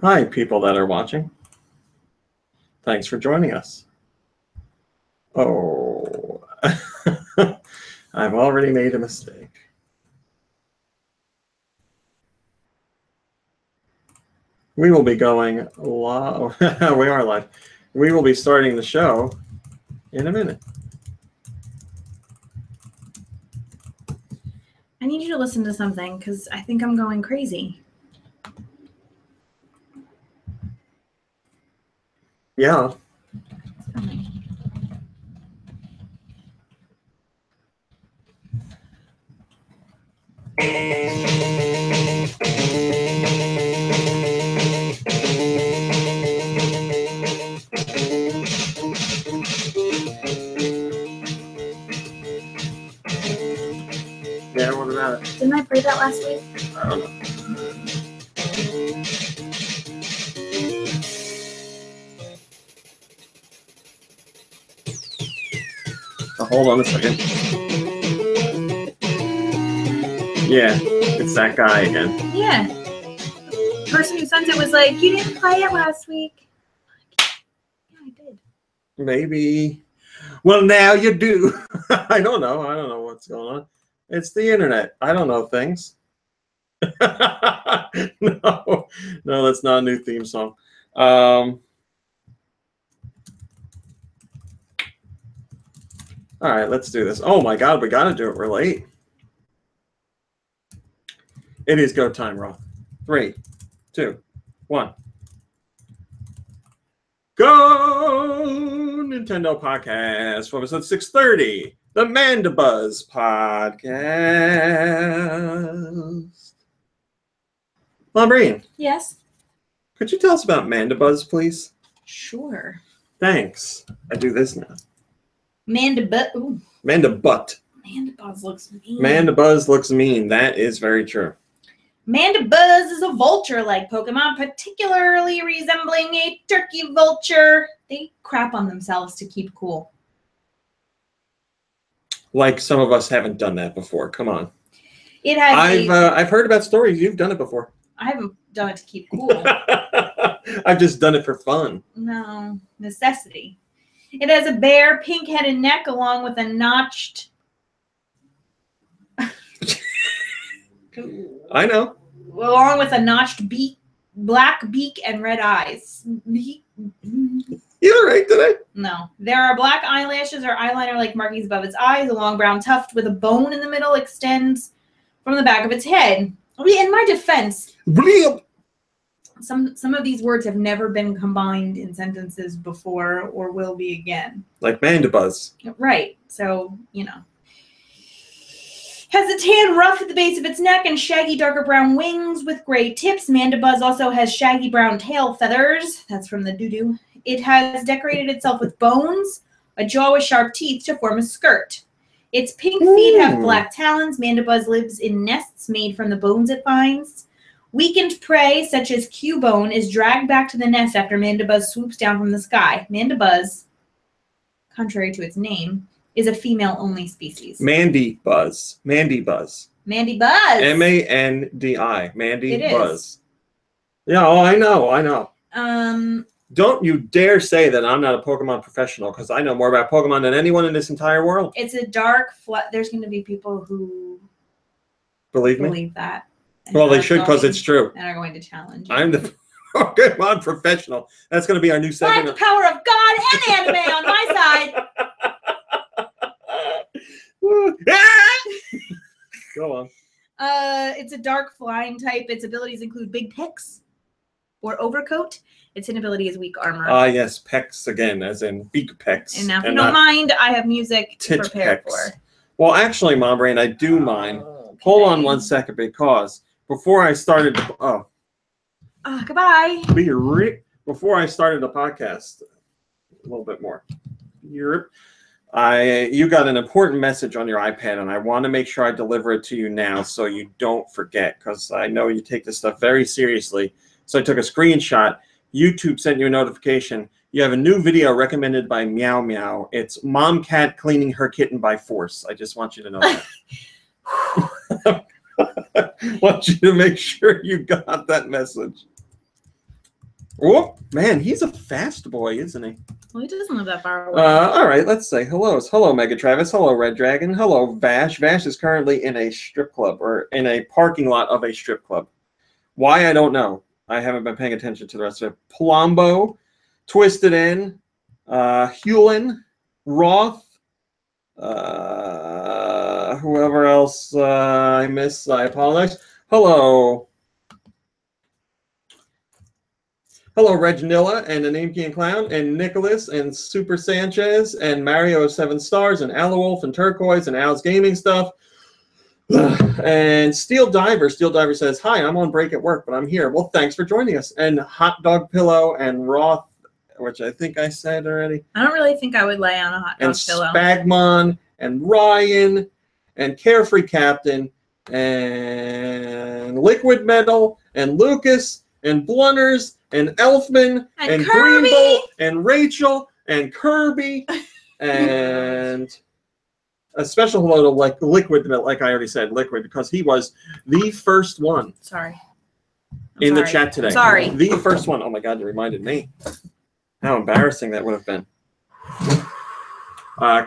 Hi, people that are watching. Thanks for joining us. Oh, I've already made a mistake. We will be going live. We are live. We will be starting the show in a minute. I need you to listen to something because I think I'm going crazy. Yeah. Yeah, what about it? Didn't I play that last week? I don't know. So hold on a second. Yeah, it's that guy again. Yeah. The person who sent it was like, you didn't play it last week. Yeah, I did. Maybe. Well, now you do. I don't know. I don't know what's going on. It's the internet. I don't know things. No, that's not a new theme song. All right, let's do this. Oh my God, we got to do it. We're late. It is go time, Roth. 3, 2, 1. Go Nintendo Podcast for episode 630, the Mandabuzz Podcast. Lambrine, Yes. could you tell us about Mandabuzz, please? Sure. Thanks. I do this now. Mandabuzz. Mandabutt. Mandabuzz looks mean. Mandabuzz looks mean. That is very true. Mandabuzz is a vulture-like Pokemon, particularly resembling a turkey vulture. They crap on themselves to keep cool. Like some of us haven't done that before. Come on. It has. I've heard about stories. You've done it before. I haven't done it to keep cool. I've just done it for fun. No, necessity. It has a bare, pink-headed neck along with a notched... I know. Along with a notched beak, black beak, and red eyes. You all right today? No. There are black eyelashes or eyeliner-like markings above its eyes. A long brown tuft with a bone in the middle extends from the back of its head. In my defense, some of these words have never been combined in sentences before or will be again. Like Mandabuzz. Right. So, you know. Has a tan ruff at the base of its neck and shaggy darker brown wings with gray tips. Mandabuzz also has shaggy brown tail feathers. That's from the doo-doo. It has decorated itself with bones, a jaw with sharp teeth to form a skirt. Its pink feet have black talons. Mandabuzz lives in nests made from the bones it finds. Weakened prey, such as Cubone, is dragged back to the nest after Mandabuzz swoops down from the sky. Mandabuzz, contrary to its name, is a female-only species. Mandibuzz. Mandibuzz. Mandibuzz. M-A-N-D-I. Mandibuzz. It is. Yeah, oh, I know. Don't you dare say that I'm not a Pokemon professional, because I know more about Pokemon than anyone in this entire world. It's a dark, there's going to be people who believe that. Well, they should, because it's true. And are going to challenge you. I'm the Pokemon professional. That's going to be our new segment. I have the power of God and anime on my side. Go on. It's a dark flying type. Its abilities include big pecs or overcoat. Its inability is weak armor. Yes, pecs again, as in beak pecs. And now, if you don't mind, I have music to prepare pecs. for. Well, actually, Mom Brain, I do mind. Okay. Hold on 1 second, because before I started, goodbye. Before I started the podcast, a little bit more. You got an important message on your iPad, and I want to make sure I deliver it to you now so you don't forget, because I know you take this stuff very seriously. So I took a screenshot. YouTube sent you a notification. You have a new video recommended by Meow Meow. It's Mom Cat cleaning her kitten by force. I just want you to know that. Want you to make sure you got that message. Oh, man, he's a fast boy, isn't he? Well, he doesn't live that far away. All right, let's say hellos. Hello, Mega Travis. Hello, Red Dragon. Hello, Vash. Vash is currently in a strip club, or in a parking lot of a strip club. Why, I don't know. I haven't been paying attention to the rest of it. Palumbo, Twisted In, Hewlin, Roth, whoever else I miss, I apologize. Hello. Hello, Reginilla, and the Name King Clown, and Nicholas, and Super Sanchez, and Mario 7 Stars, and Alawolf, and Turquoise, and Al's Gaming Stuff. And Steel Diver. Steel Diver says, hi, I'm on break at work, but I'm here. Well, thanks for joining us. And Hot Dog Pillow, and Roth, which I think I said already. I don't really think I would lay on a hot dog pillow. And Spagmon, and Ryan, and Carefree Captain, and Liquid Metal, and Lucas, and Blunners, and Elfman, and Greenbolt, and Rachel, and Kirby, and a special hello to Liquid, like I already said, Liquid, because he was the first one. Sorry. In the chat today. Sorry. The first one. Oh my God, you reminded me. How embarrassing that would have been.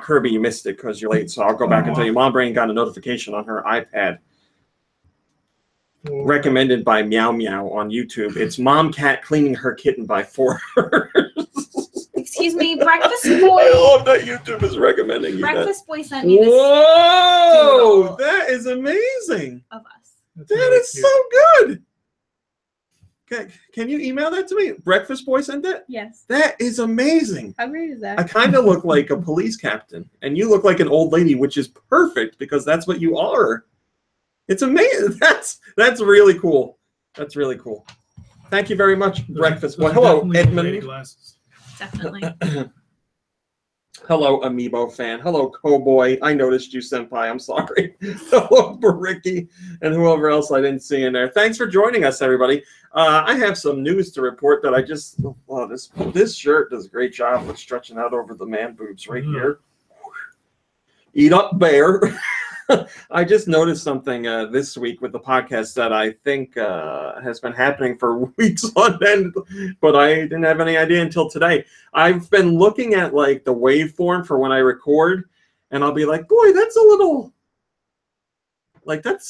Kirby, you missed it because you're late, so I'll go back and tell you. Mom Brain got a notification on her iPad. Recommended by Meow Meow on YouTube. It's Mom Cat cleaning her kitten by 4 hours. Excuse me, Breakfast Boy. I love that YouTube is recommending you Breakfast Boy sent me this. Whoa! That is amazing. Of us. That is so good. Can you email that to me? Breakfast Boy sent that? Yes. That is amazing. How great is that? I kind of look like a police captain, and you look like an old lady, which is perfect because that's what you are. It's amazing. That's really cool. That's really cool. Thank you very much, Breakfast Boy. Hello, Edmund. Definitely. Hello, Amiibo fan. Hello, Cowboy. I noticed you, Senpai. I'm sorry. Hello, Baricki, and whoever else I didn't see in there. Thanks for joining us, everybody. I have some news to report that I just... Oh, this shirt does a great job of stretching out over the man boobs right here. Eat up, bear. I just noticed something this week with the podcast that I think has been happening for weeks on end, but I didn't have any idea until today. I've been looking at like the waveform for when I record, and I'll be like, boy, that's a little like that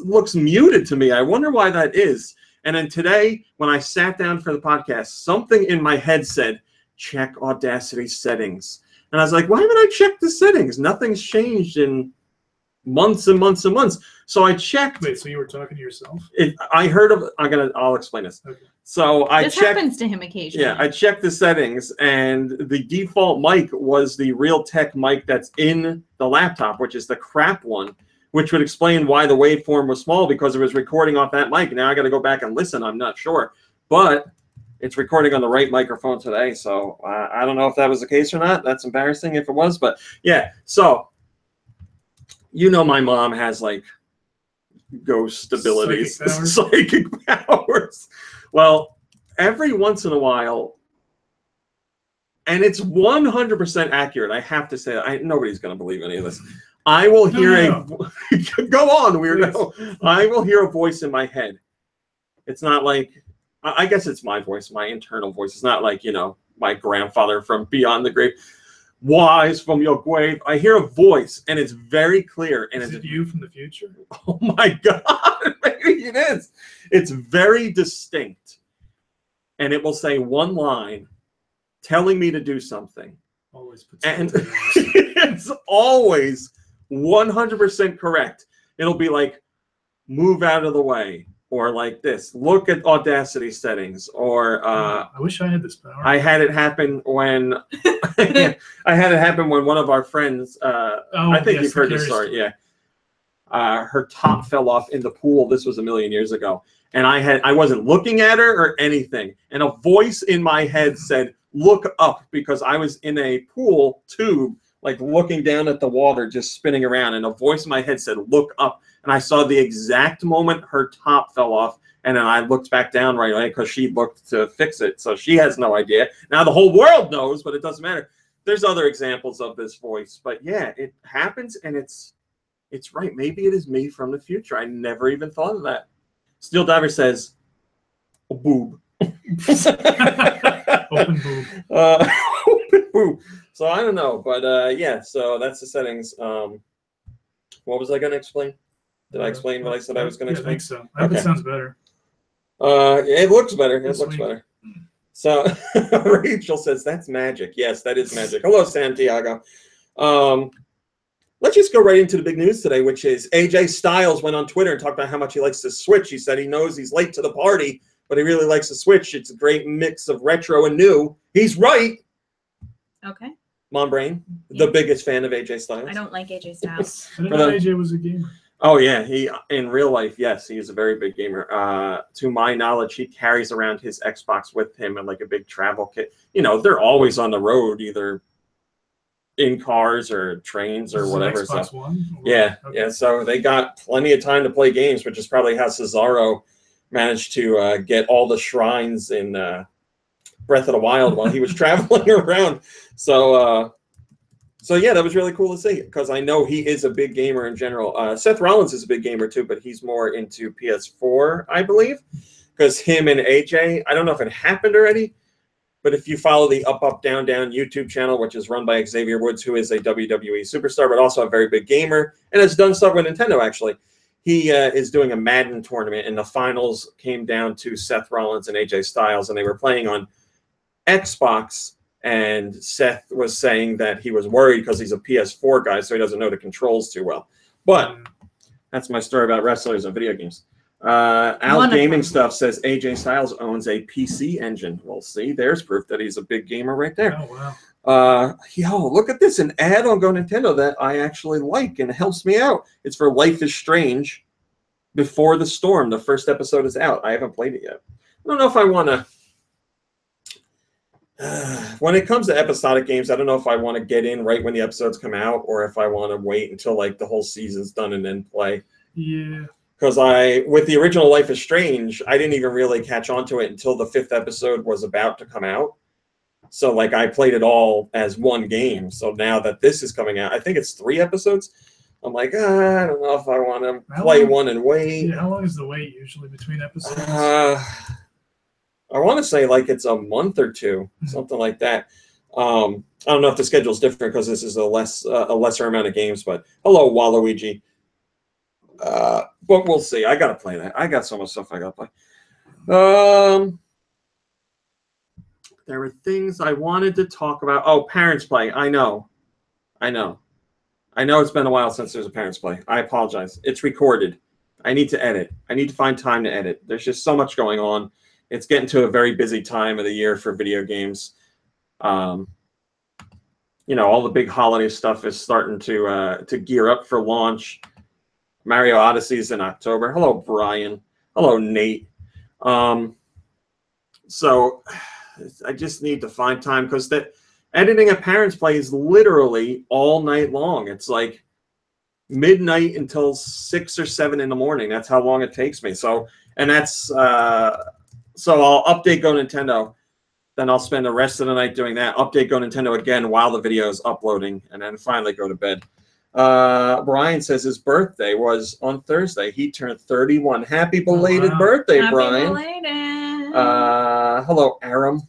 looks muted to me. I wonder why that is. And then today, when I sat down for the podcast, something in my head said, check Audacity settings. And I was like, why haven't I checked the settings? Nothing's changed in months and months and months. So I checked. Wait, so you were talking to yourself? I heard of. I'll explain this. Okay. So this happens to him occasionally. Yeah, I checked the settings, and the default mic was the Realtek mic that's in the laptop, which is the crap one, which would explain why the waveform was small because it was recording off that mic. Now I got to go back and listen. I'm not sure, but it's recording on the right microphone today. So I don't know if that was the case or not. That's embarrassing if it was, but yeah. So you know, my mom has like ghost abilities, psychic powers. Well, every once in a while, and it's 100% accurate. I have to say that. Nobody's going to believe any of this. I will hear go on, weirdo. I will hear a voice in my head. It's not like, I guess it's my voice, my internal voice. It's not like, you know, my grandfather from beyond the grave. Wise from your grave. I hear a voice, and it's very clear. And is it you from the future? Oh my God, maybe it is. It's very distinct, and it will say one line, telling me to do something. Always puts and it's always 100% correct. It'll be like, move out of the way. Or like this, look at Audacity settings, or I wish I had this power. I had it happen when I had it happen when one of our friends, I think you've heard this story, yeah. Her top fell off in the pool. This was a million years ago, and I wasn't looking at her or anything, and a voice in my head said, "Look up," because I was in a pool tube, like looking down at the water, just spinning around, and a voice in my head said, "Look up." And I saw the exact moment her top fell off, and then I looked back down right away because she looked to fix it. So she has no idea. Now the whole world knows, but it doesn't matter. There's other examples of this voice, but yeah, it happens, and it's right. Maybe it is me from the future. I never even thought of that. Steel Diver says, a boob. Open boob. Open boob. So I don't know, but yeah. So that's the settings. What was I going to explain? Did I explain what I said I was going to explain? I think so. I hope it sounds better. It looks better. It This looks week. better. So Rachel says that's magic. Yes, that is magic. Hello, Santiago. Let's just go right into the big news today, which is AJ Styles went on Twitter and talked about how much he likes the Switch. He said he knows he's late to the party, but he really likes the Switch. It's a great mix of retro and new. He's right. Okay. Mom Brain, Yeah. the biggest fan of AJ Styles. I don't like AJ Styles. I didn't know AJ was a gamer. Oh yeah, he in real life, yes, he is a very big gamer. To my knowledge, he carries around his Xbox with him in like a big travel kit. You know, they're always on the road, either in cars or trains or This is whatever. an Xbox So One? yeah, Okay. yeah. So they got plenty of time to play games, which is probably how Cesaro managed to get all the shrines in Breath of the Wild while he was traveling around. So yeah, that was really cool to see because I know he is a big gamer in general. Seth Rollins is a big gamer too, but he's more into PS4, I believe, because him and AJ, I don't know if it happened already, but if you follow the Up Up Down Down YouTube channel, which is run by Xavier Woods, who is a WWE superstar, but also a very big gamer and has done stuff with Nintendo, actually. He is doing a Madden tournament, and the finals came down to Seth Rollins and AJ Styles, and they were playing on Xbox. And Seth was saying that he was worried because he's a PS4 guy, so he doesn't know the controls too well. But that's my story about wrestlers and video games. Al Gaming Stuff says AJ Styles owns a PC engine. We'll see. There's proof that he's a big gamer right there. Oh, wow. Yo, look at this. An ad on GoNintendo that I actually like and helps me out. It's for Life is Strange Before the Storm. The first episode is out. I haven't played it yet. I don't know if I want to... when it comes to episodic games, I don't know if I want to get in right when the episodes come out or if I want to wait until like the whole season's done and then play. Yeah. Because with the original Life is Strange, I didn't even really catch on to it until the 5th episode was about to come out. So like I played it all as one game. So now that this is coming out, I think it's 3 episodes. I'm like, I don't know if I want to play one and wait. Yeah, how long is the wait usually between episodes? I want to say like it's a month or two, something like that. I don't know if the schedule's different because this is a lesser amount of games. But hello, Waluigi. But we'll see. I gotta play that. I got so much stuff I gotta play. There were things I wanted to talk about. Oh, Parents Play. I know it's been a while since there's a Parents Play. I apologize. It's recorded. I need to edit. I need to find time to edit. There's just so much going on. It's getting to a very busy time of the year for video games. You know, all the big holiday stuff is starting to gear up for launch. Mario Odyssey is in October. Hello, Brian. Hello, Nate. So I just need to find time because that editing a Parents Play is literally all night long. It's like midnight until 6 or 7 in the morning. That's how long it takes me. So, and that's so I'll update GoNintendo. Then I'll spend the rest of the night doing that. Update GoNintendo again while the video is uploading, and then finally go to bed. Brian says his birthday was on Thursday. He turned 31. Happy belated birthday, Happy Brian. Belated. Hello, Aram.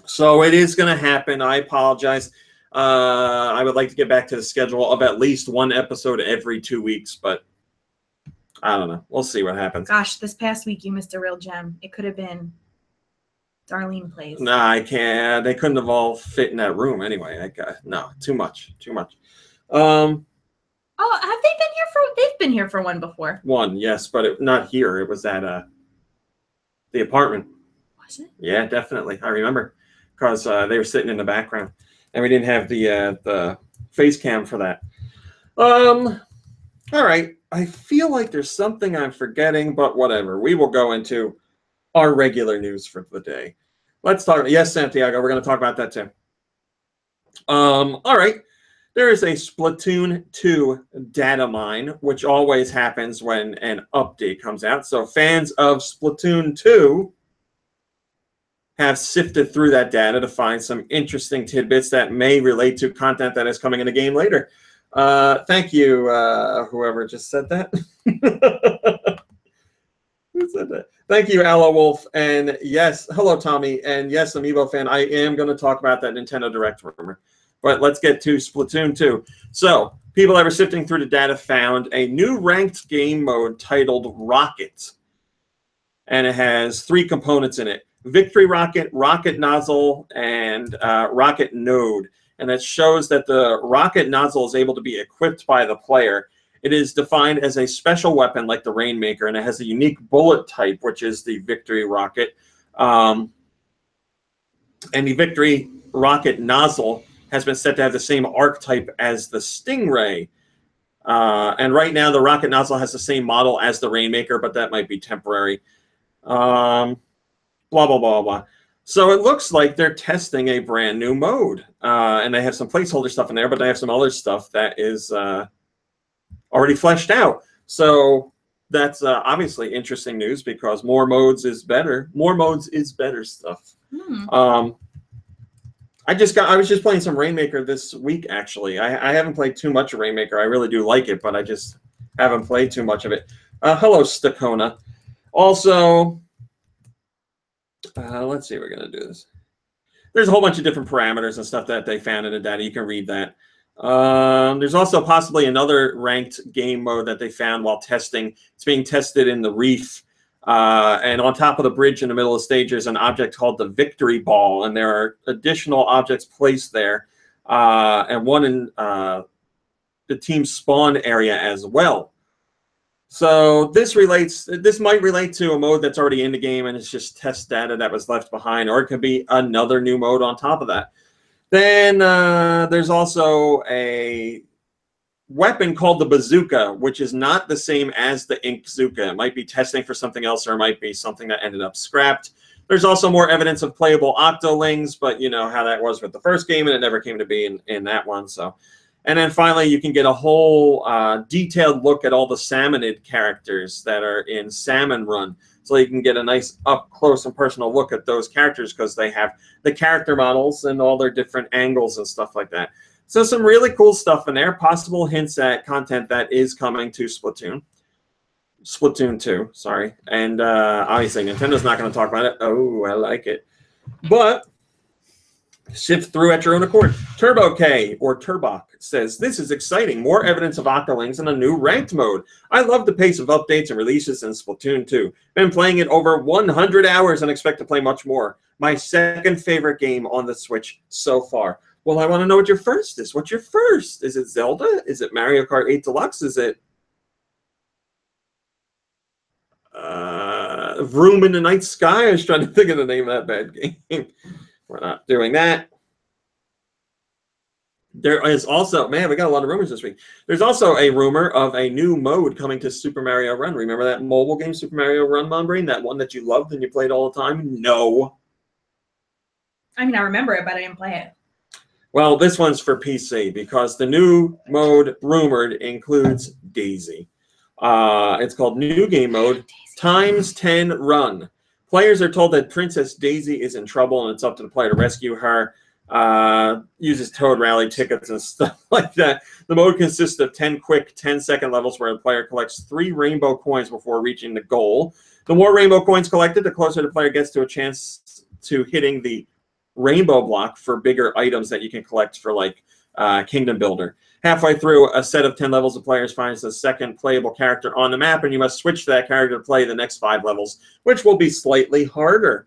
So it is going to happen. I apologize. I would like to get back to the schedule of at least one episode every 2 weeks, but I don't know. We'll see what happens. Gosh, this past week you missed a real gem. It could have been Darlene Plays. Nah, I can't. They couldn't have all fit in that room anyway. No, too much. Oh, have they been here for? They've been here for one before. One, yes, but not here. It was at the apartment. Was it? Yeah, definitely. I remember because they were sitting in the background, and we didn't have the face cam for that. All right. I feel like there's something I'm forgetting, but whatever. We will go into our regular news for the day. Let's talk. Yes, Santiago, we're going to talk about that too. All right. There is a Splatoon 2 data mine, which always happens when an update comes out. So fans of Splatoon 2 have sifted through that data to find some interesting tidbits that may relate to content that is coming in the game later. Thank you, whoever just said that. Who said that? Thank you, Aloe Wolf. And yes, hello, Tommy. And yes, Amiibo fan, I am going to talk about that Nintendo Direct rumor. But let's get to Splatoon 2. So, people that were sifting through the data found a new ranked game mode titled Rocket. And it has 3 components in it. Victory Rocket, Rocket Nozzle, and Rocket Node. And it shows that the Rocket Nozzle is able to be equipped by the player. It is defined as a special weapon like the Rainmaker, and it has a unique bullet type, which is the Victory Rocket. And the Victory Rocket Nozzle has been set to have the same arc type as the Stingray. And right now, the Rocket Nozzle has the same model as the Rainmaker, but that might be temporary. Blah, blah, blah, blah. So it looks like they're testing a brand new mode. And they have some placeholder stuff in there, but they have some other stuff that is already fleshed out. So that's obviously interesting news because more modes is better. More modes is better stuff. I was just playing some Rainmaker this week, actually. I haven't played too much of Rainmaker. I really do like it, but I just haven't played too much of it. Hello, Stakona. Also, let's see, we're going to do this. There's a whole bunch of different parameters and stuff that they found in the data. You can read that. There's also possibly another ranked game mode that they found while testing. It's being tested in the Reef. And on top of the bridge in the middle of the stage, there's an object called the Victory Ball. And there are additional objects placed there. And one in the team spawn area as well. So this might relate to a mode that's already in the game and it's just test data that was left behind, or it could be another new mode on top of that. Then there's also a weapon called the Bazooka, which is not the same as the Inkzooka. It might be testing for something else, or it might be something that ended up scrapped. There's also more evidence of playable Octolings, but you know how that was with the first game, and it never came to be in that one. So. And then finally, you can get a whole detailed look at all the Salmonid characters that are in Salmon Run. So you can get a nice up-close and personal look at those characters because they have the character models and all their different angles and stuff like that. So some really cool stuff in there. Possible hints at content that is coming to Splatoon. Splatoon 2, sorry. And obviously, Nintendo's not going to talk about it. Oh, I like it. But sift through at your own accord. Turbo K, or Turbok, says, this is exciting. More evidence of Octolings in a new ranked mode. I love the pace of updates and releases in Splatoon 2. Been playing it over 100 hours and expect to play much more. My second favorite game on the Switch so far. Well, I want to know what your first is. What's your first? Is it Zelda? Is it Mario Kart 8 Deluxe? Is it Vroom in the Night Sky? I was trying to think of the name of that bad game. We're not doing that. There is also, man, we got a lot of rumors this week. There's also a rumor of a new mode coming to Super Mario Run. Remember that mobile game, Super Mario Run, Mombrain? That one that you loved and you played all the time? No. I mean, I remember it, but I didn't play it. Well, this one's for PC because the new mode rumored includes Daisy. It's called New Game Mode ×10 Run. Players are told that Princess Daisy is in trouble and it's up to the player to rescue her. Uses Toad Rally tickets and stuff like that. The mode consists of 10 quick 10-second levels where the player collects 3 rainbow coins before reaching the goal. The more rainbow coins collected, the closer the player gets to a chance to hitting the rainbow block for bigger items that you can collect for like Kingdom Builder. Halfway through a set of 10 levels, the player finds the second playable character on the map, and you must switch to that character to play the next 5 levels, which will be slightly harder.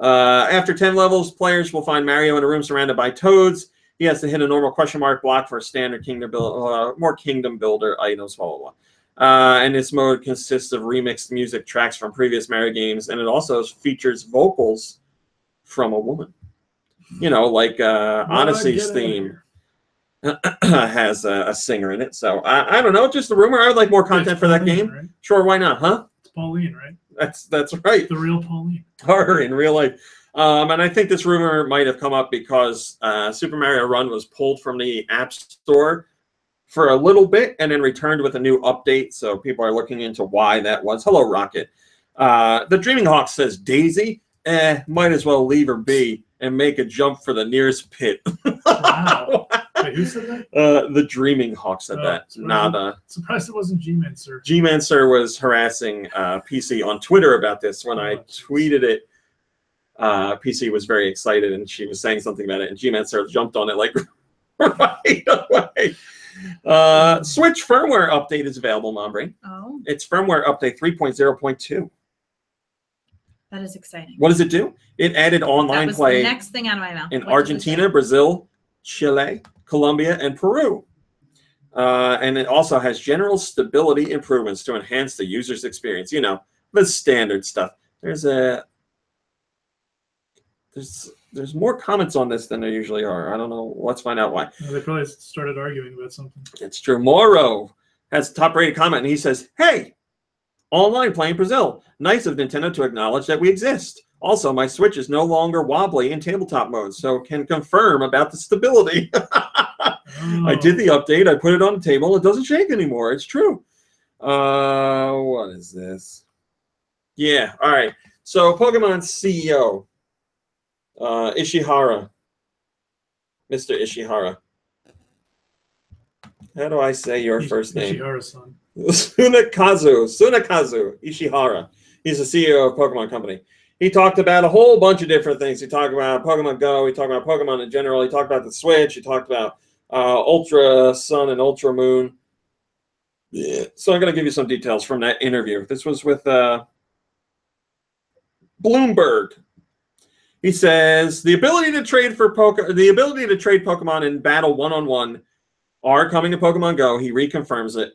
After 10 levels, players will find Mario in a room surrounded by toads. He has to hit a normal question mark block for a standard Kingdom Builder, more Kingdom Builder items, blah, blah, blah. And this mode consists of remixed music tracks from previous Mario games, and it also features vocals from a woman. You know, like Odyssey's theme has a singer in it. So I don't know, just a rumor. I would like more content for that game. Right? Sure, why not, huh? It's Pauline, right? That's right. The real Pauline. Her in real life. And I think this rumor might have come up because Super Mario Run was pulled from the App Store for a little bit and then returned with a new update. So people are looking into why that was. Hello, Rocket. The Dreaming Hawk says, Daisy, might as well leave her be and make a jump for the nearest pit. Wow. Wait, who said that? The Dreaming Hawk said that. Surprised it wasn't G-Man, sir. G-Man Sir was harassing PC on Twitter about this. When I tweeted it, PC was very excited, and she was saying something about it, and G-Man Sir jumped on it like right away. Switch firmware update is available, Mombre. Oh. It's firmware update 3.0.2. That is exciting. What does it do? It added online play. The next thing out of my mouth. In Argentina, Brazil, Chile, Colombia, and Peru. And it also has general stability improvements to enhance the user's experience. You know, the standard stuff. There's more comments on this than there usually are. I don't know. Let's find out why. They probably started arguing about something. It's true. Moro has a top-rated comment, and he says, "Hey, online playing Brazil. Nice of Nintendo to acknowledge that we exist. Also, my Switch is no longer wobbly in tabletop mode, so can confirm about the stability." I did the update. I put it on the table. It doesn't shake anymore. It's true. What is this? Yeah. All right. So Pokemon CEO, Ishihara, Mr. Ishihara. How do I say your first name? Ishihara-san. Tsunekazu Ishihara. He's the CEO of Pokemon Company. He talked about a whole bunch of different things. He talked about Pokemon Go. He talked about Pokemon in general. He talked about the Switch. He talked about Ultra Sun and Ultra Moon. Yeah. So I'm going to give you some details from that interview. This was with Bloomberg. He says the ability to trade Pokemon in battle one-on-one are coming to Pokemon Go. He reconfirms it.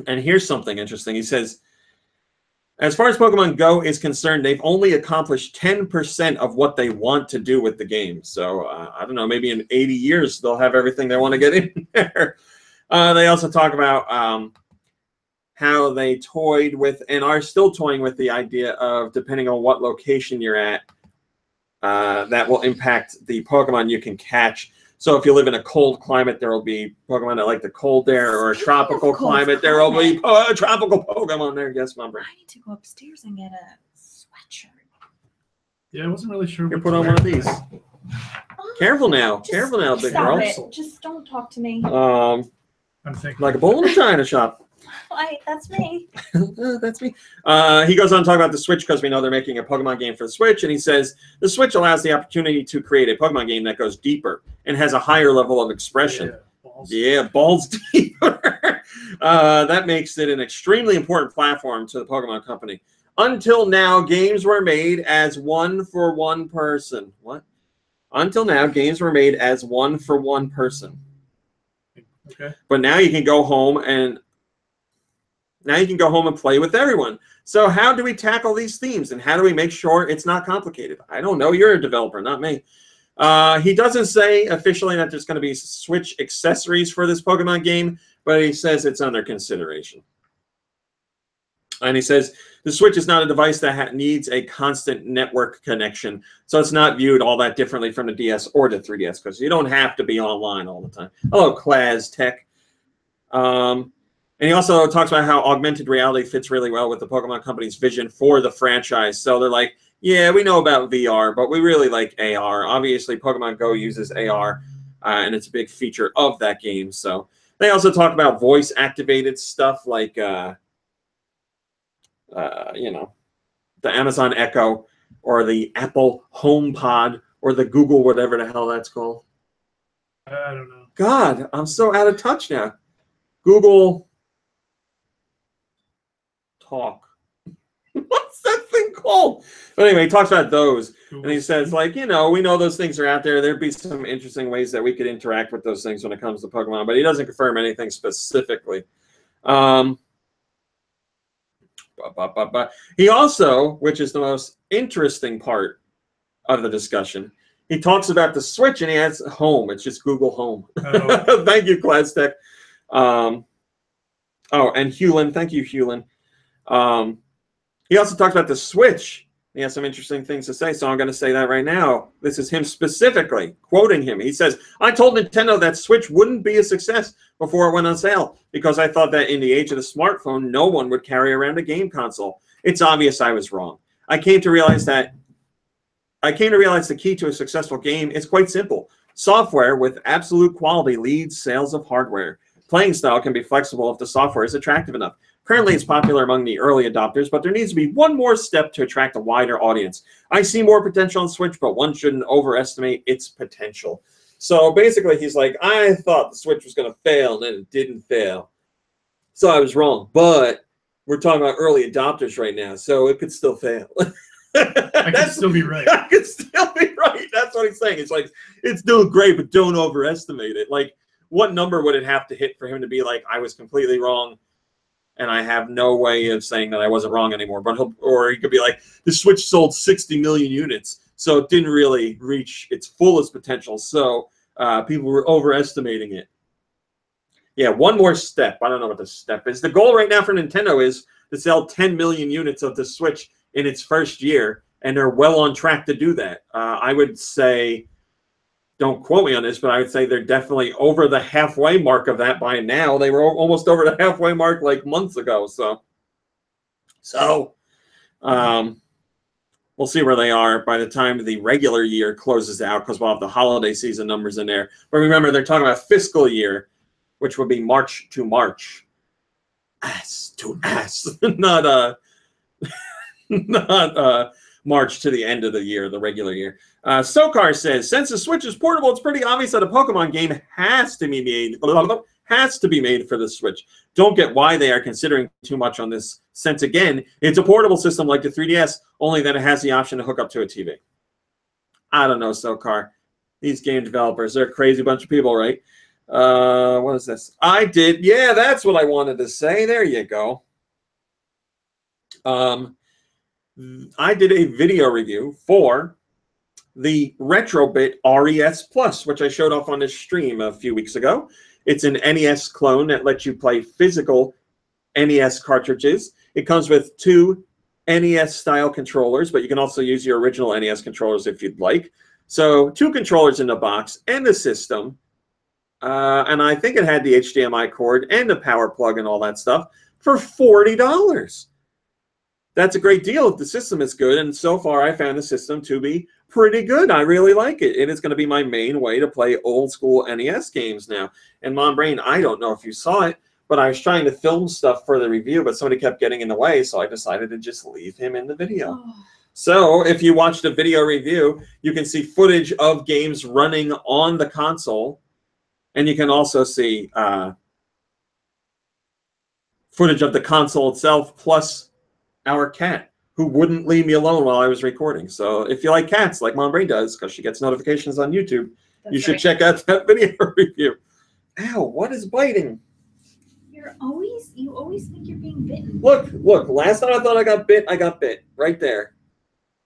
And here's something interesting. He says, as far as Pokemon Go is concerned, they've only accomplished 10% of what they want to do with the game. So, I don't know, maybe in 80 years, they'll have everything they want to get in there. They also talk about how they toyed with and are still toying with the idea of, depending on what location you're at, that will impact the Pokemon you can catch. So if you live in a cold climate, there will be Pokemon that like the cold there, or a tropical climate, there will be a tropical Pokemon there. Yes, Mom. I need to go upstairs and get a sweatshirt. Yeah, I wasn't really sure. You put on one of these. Careful now. Careful now, big girl. It. Just don't talk to me. I'm thinking like a bull in a china shop. That's me. That's me. He goes on to talk about the Switch because we know they're making a Pokemon game for the Switch, and he says the Switch allows the opportunity to create a Pokemon game that goes deeper and has a higher level of expression. Yeah, balls deeper. That makes it an extremely important platform to the Pokemon Company. Until now, games were made as one for one person. What? Until now, games were made as one for one person. Okay. But now you can go home and play with everyone. So how do we tackle these themes, and how do we make sure it's not complicated? I don't know. You're a developer, not me. He doesn't say officially that there's going to be Switch accessories for this Pokemon game, but he says it's under consideration. And he says the Switch is not a device that needs a constant network connection, so it's not viewed all that differently from the DS or the 3DS, because you don't have to be online all the time. Hello, Claz Tech. And he also talks about how augmented reality fits really well with the Pokemon Company's vision for the franchise. So they're like, yeah, we know about VR, but we really like AR. Obviously, Pokemon Go uses AR, and it's a big feature of that game. So they also talk about voice-activated stuff like, you know, the Amazon Echo or the Apple HomePod or the Google whatever the hell that's called. I don't know. God, I'm so out of touch now. Google Talk. What's that thing called? But anyway, he talks about those. And he says, like, you know, we know those things are out there. There'd be some interesting ways that we could interact with those things when it comes to Pokemon. But he doesn't confirm anything specifically. He also, which is the most interesting part of the discussion, he talks about the Switch and he adds Home. It's just Google Home. Oh. Thank you, Classtech. Oh, and Hewlin. Thank you, Hewlin. He also talks about the Switch. He has some interesting things to say, so I'm going to say that right now. This is him specifically, quoting him. He says, I told Nintendo that Switch wouldn't be a success before it went on sale because I thought that in the age of the smartphone, no one would carry around a game console. It's obvious I was wrong. I came to realize the key to a successful game is quite simple. Software with absolute quality leads sales of hardware. Playing style can be flexible if the software is attractive enough. Currently, it's popular among the early adopters, but there needs to be one more step to attract a wider audience. I see more potential on Switch, but one shouldn't overestimate its potential. So basically, he's like, I thought the Switch was going to fail, and then it didn't fail. So I was wrong, but we're talking about early adopters right now, so it could still fail. I could still be right. I could still be right. That's what he's saying. It's like, it's doing great, but don't overestimate it. Like, what number would it have to hit for him to be like, I was completely wrong, and I have no way of saying that I wasn't wrong anymore? But or he could be like, the Switch sold 60 million units, so it didn't really reach its fullest potential. So people were overestimating it. Yeah, one more step. I don't know what the step is. The goal right now for Nintendo is to sell 10 million units of the Switch in its first year, and they're well on track to do that. I would say, don't quote me on this, but I would say they're definitely over the halfway mark of that by now. They were almost over the halfway mark like months ago. So we'll see where they are by the time the regular year closes out, because we'll have the holiday season numbers in there. But remember, they're talking about fiscal year, which would be March to March. Ass to ass. Not March to the end of the year, the regular year. Sokar says, since the Switch is portable, it's pretty obvious that a Pokemon game has to be made for the Switch. Don't get why they are considering too much on this, since again, it's a portable system like the 3DS, only that it has the option to hook up to a TV. I don't know, Sokar. These game developers, they're a crazy bunch of people, right? What is this? Yeah, that's what I wanted to say. There you go. I did a video review for the Retrobit RES Plus, which I showed off on this stream a few weeks ago. It's an NES clone that lets you play physical NES cartridges. It comes with 2 NES-style controllers, but you can also use your original NES controllers if you'd like. So 2 controllers in the box and the system. And I think it had the HDMI cord and the power plug and all that stuff for $40. That's a great deal if the system is good, and so far I found the system to be pretty good. I really like it. It is going to be my main way to play old school NES games now. And Mom Brain, I don't know if you saw it, but I was trying to film stuff for the review, but somebody kept getting in the way, so I decided to just leave him in the video. Oh. So if you watch the video review, you can see footage of games running on the console, and you can also see footage of the console itself, plus our cat, who wouldn't leave me alone while I was recording. So if you like cats, like Mom Brain does, because she gets notifications on YouTube, you should check out that video review. Ow, what is biting? You always think you're being bitten. Look, last time I thought I got bit right there.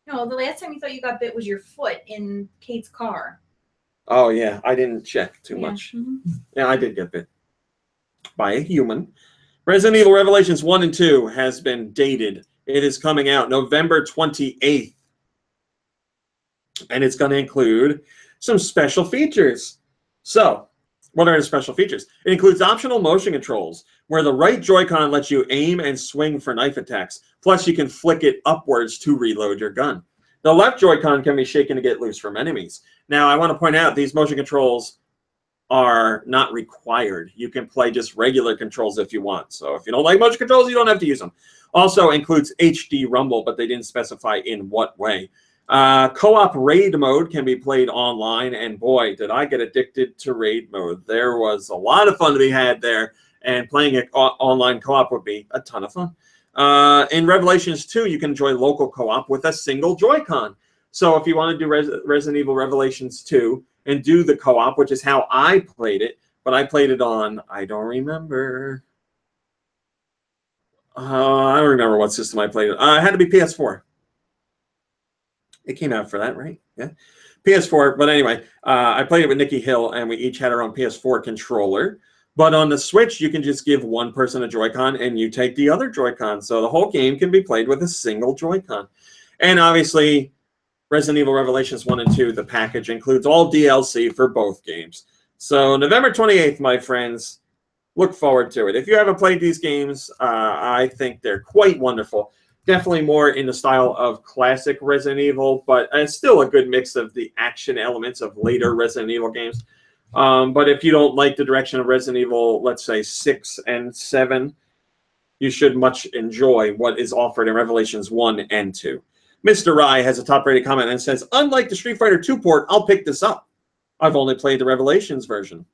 No, the last time you thought you got bit was your foot in Kate's car. Oh, yeah, I didn't check too much. Mm-hmm. Yeah, I did get bit by a human. Resident Evil Revelations 1 and 2 has been dated. It is coming out November 28th. And it's going to include some special features. So, what are the special features? It includes optional motion controls, where the right Joy-Con lets you aim and swing for knife attacks. Plus, you can flick it upwards to reload your gun. The left Joy-Con can be shaken to get loose from enemies. Now, I want to point out, these motion controls are not required. You can play just regular controls if you want. So if you don't like motion controls, you don't have to use them. Also includes HD Rumble, but they didn't specify in what way. Co-op raid mode can be played online, and boy, did I get addicted to raid mode. There was a lot of fun to be had there, and playing it online co-op would be a ton of fun. In Revelations 2, you can enjoy local co-op with a single Joy-Con. So if you want to do Resident Evil Revelations 2 and do the co-op, which is how I played it, but I played it on, I don't remember. I don't remember what system I played it. It had to be PS4. It came out for that, right? Yeah. PS4. But anyway, I played it with Nikki Hill, and we each had our own PS4 controller. But on the Switch, you can just give one person a Joy-Con, and you take the other Joy-Con. So the whole game can be played with a single Joy-Con. And obviously, Resident Evil Revelations 1 and 2, the package includes all DLC for both games. So November 28th, my friends, look forward to it. If you haven't played these games, I think they're quite wonderful. Definitely more in the style of classic Resident Evil, but it's still a good mix of the action elements of later Resident Evil games. But if you don't like the direction of Resident Evil, let's say 6 and 7, you should much enjoy what is offered in Revelations 1 and 2. Mr. Rye has a top-rated comment and says, unlike the Street Fighter 2 port, I'll pick this up. I've only played the Revelations version.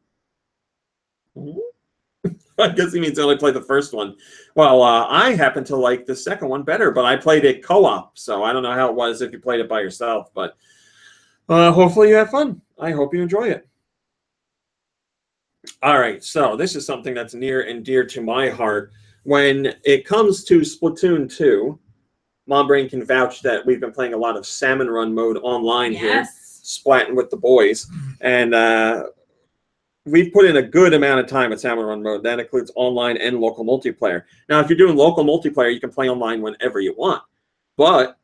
I guess he means I only played the first one. Well, I happen to like the second one better, but I played it co-op, so I don't know how it was if you played it by yourself. But hopefully you have fun. I hope you enjoy it. All right, so this is something that's near and dear to my heart. When it comes to Splatoon 2, Mom Brain can vouch that we've been playing a lot of Salmon Run mode online here, splatting with the boys. And we've put in a good amount of time at Salmon Run mode. That includes online and local multiplayer. Now, if you're doing local multiplayer, you can play online whenever you want. But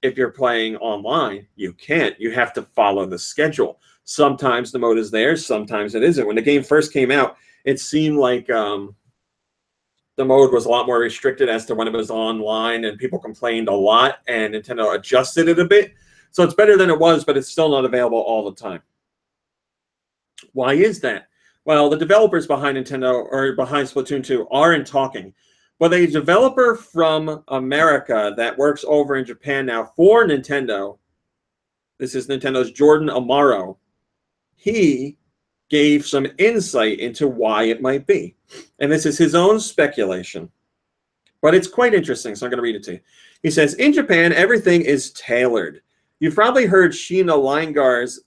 if you're playing online, you can't. You have to follow the schedule. Sometimes the mode is there, sometimes it isn't. When the game first came out, it seemed like the mode was a lot more restricted as to when it was online, and people complained a lot, and Nintendo adjusted it a bit. So it's better than it was, but it's still not available all the time. Why is that? Well, the developers behind Nintendo, or behind Splatoon 2, aren't talking. But a developer from America that works over in Japan now for Nintendo, this is Nintendo's Jordan Amaro, he gave some insight into why it might be. And this is his own speculation. But it's quite interesting, so I'm going to read it to you. He says, in Japan, everything is tailored. You've probably heard Sheena Leingar's